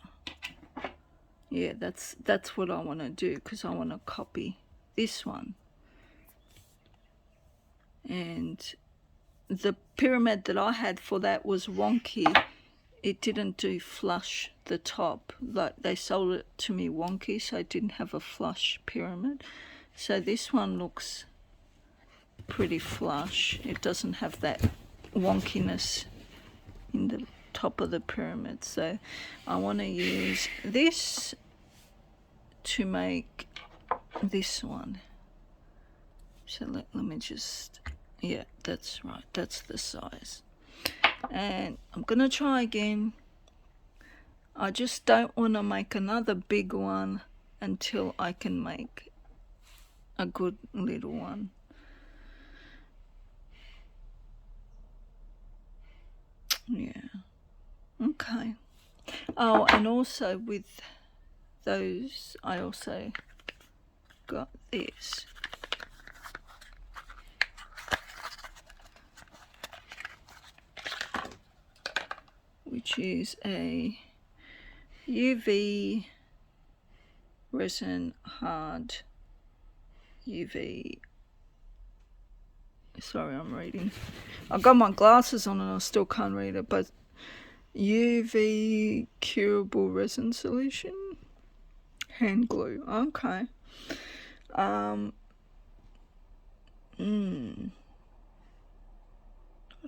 Yeah, that's what I want to do, because I want to copy this one. And the pyramid that I had for that was wonky. It didn't do flush the top. Like, they sold it to me wonky, so it didn't have a flush pyramid. So this one looks pretty flush. It doesn't have that wonkiness in the top of the pyramid. So I want to use this to make this one. So let me just, yeah, that's right, that's the size. And I'm gonna try again. I just don't want to make another big one until I can make a good little one. Yeah, okay. Oh, and also with those, I also got this. Which is a UV resin hard UV. Sorry, I'm reading. I've got my glasses on and I still can't read it, but UV curable resin solution. Hand glue. Okay. I don't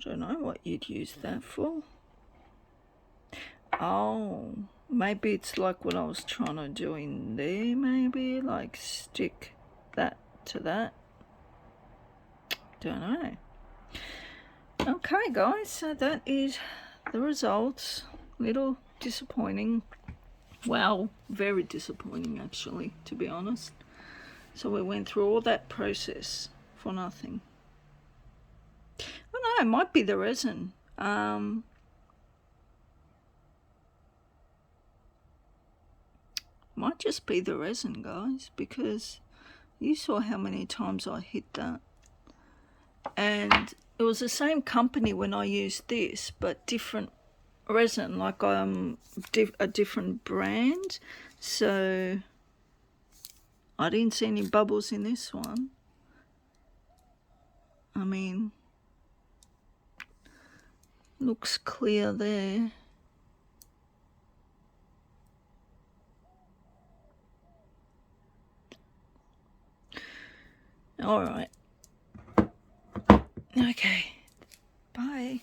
know what you'd use that for. Oh, maybe it's like what I was trying to do in there, maybe, like stick that to that. Don't know. Okay, guys, so that is the results, little disappointing. Well, very disappointing actually, to be honest. So we went through all that process for nothing. Oh no, it might be the resin. Might just be the resin, guys, because you saw how many times I hit that. And it was the same company when I used this, but different resin, like a different brand. So I didn't see any bubbles in this one. I mean, looks clear there. All right. Okay. Bye.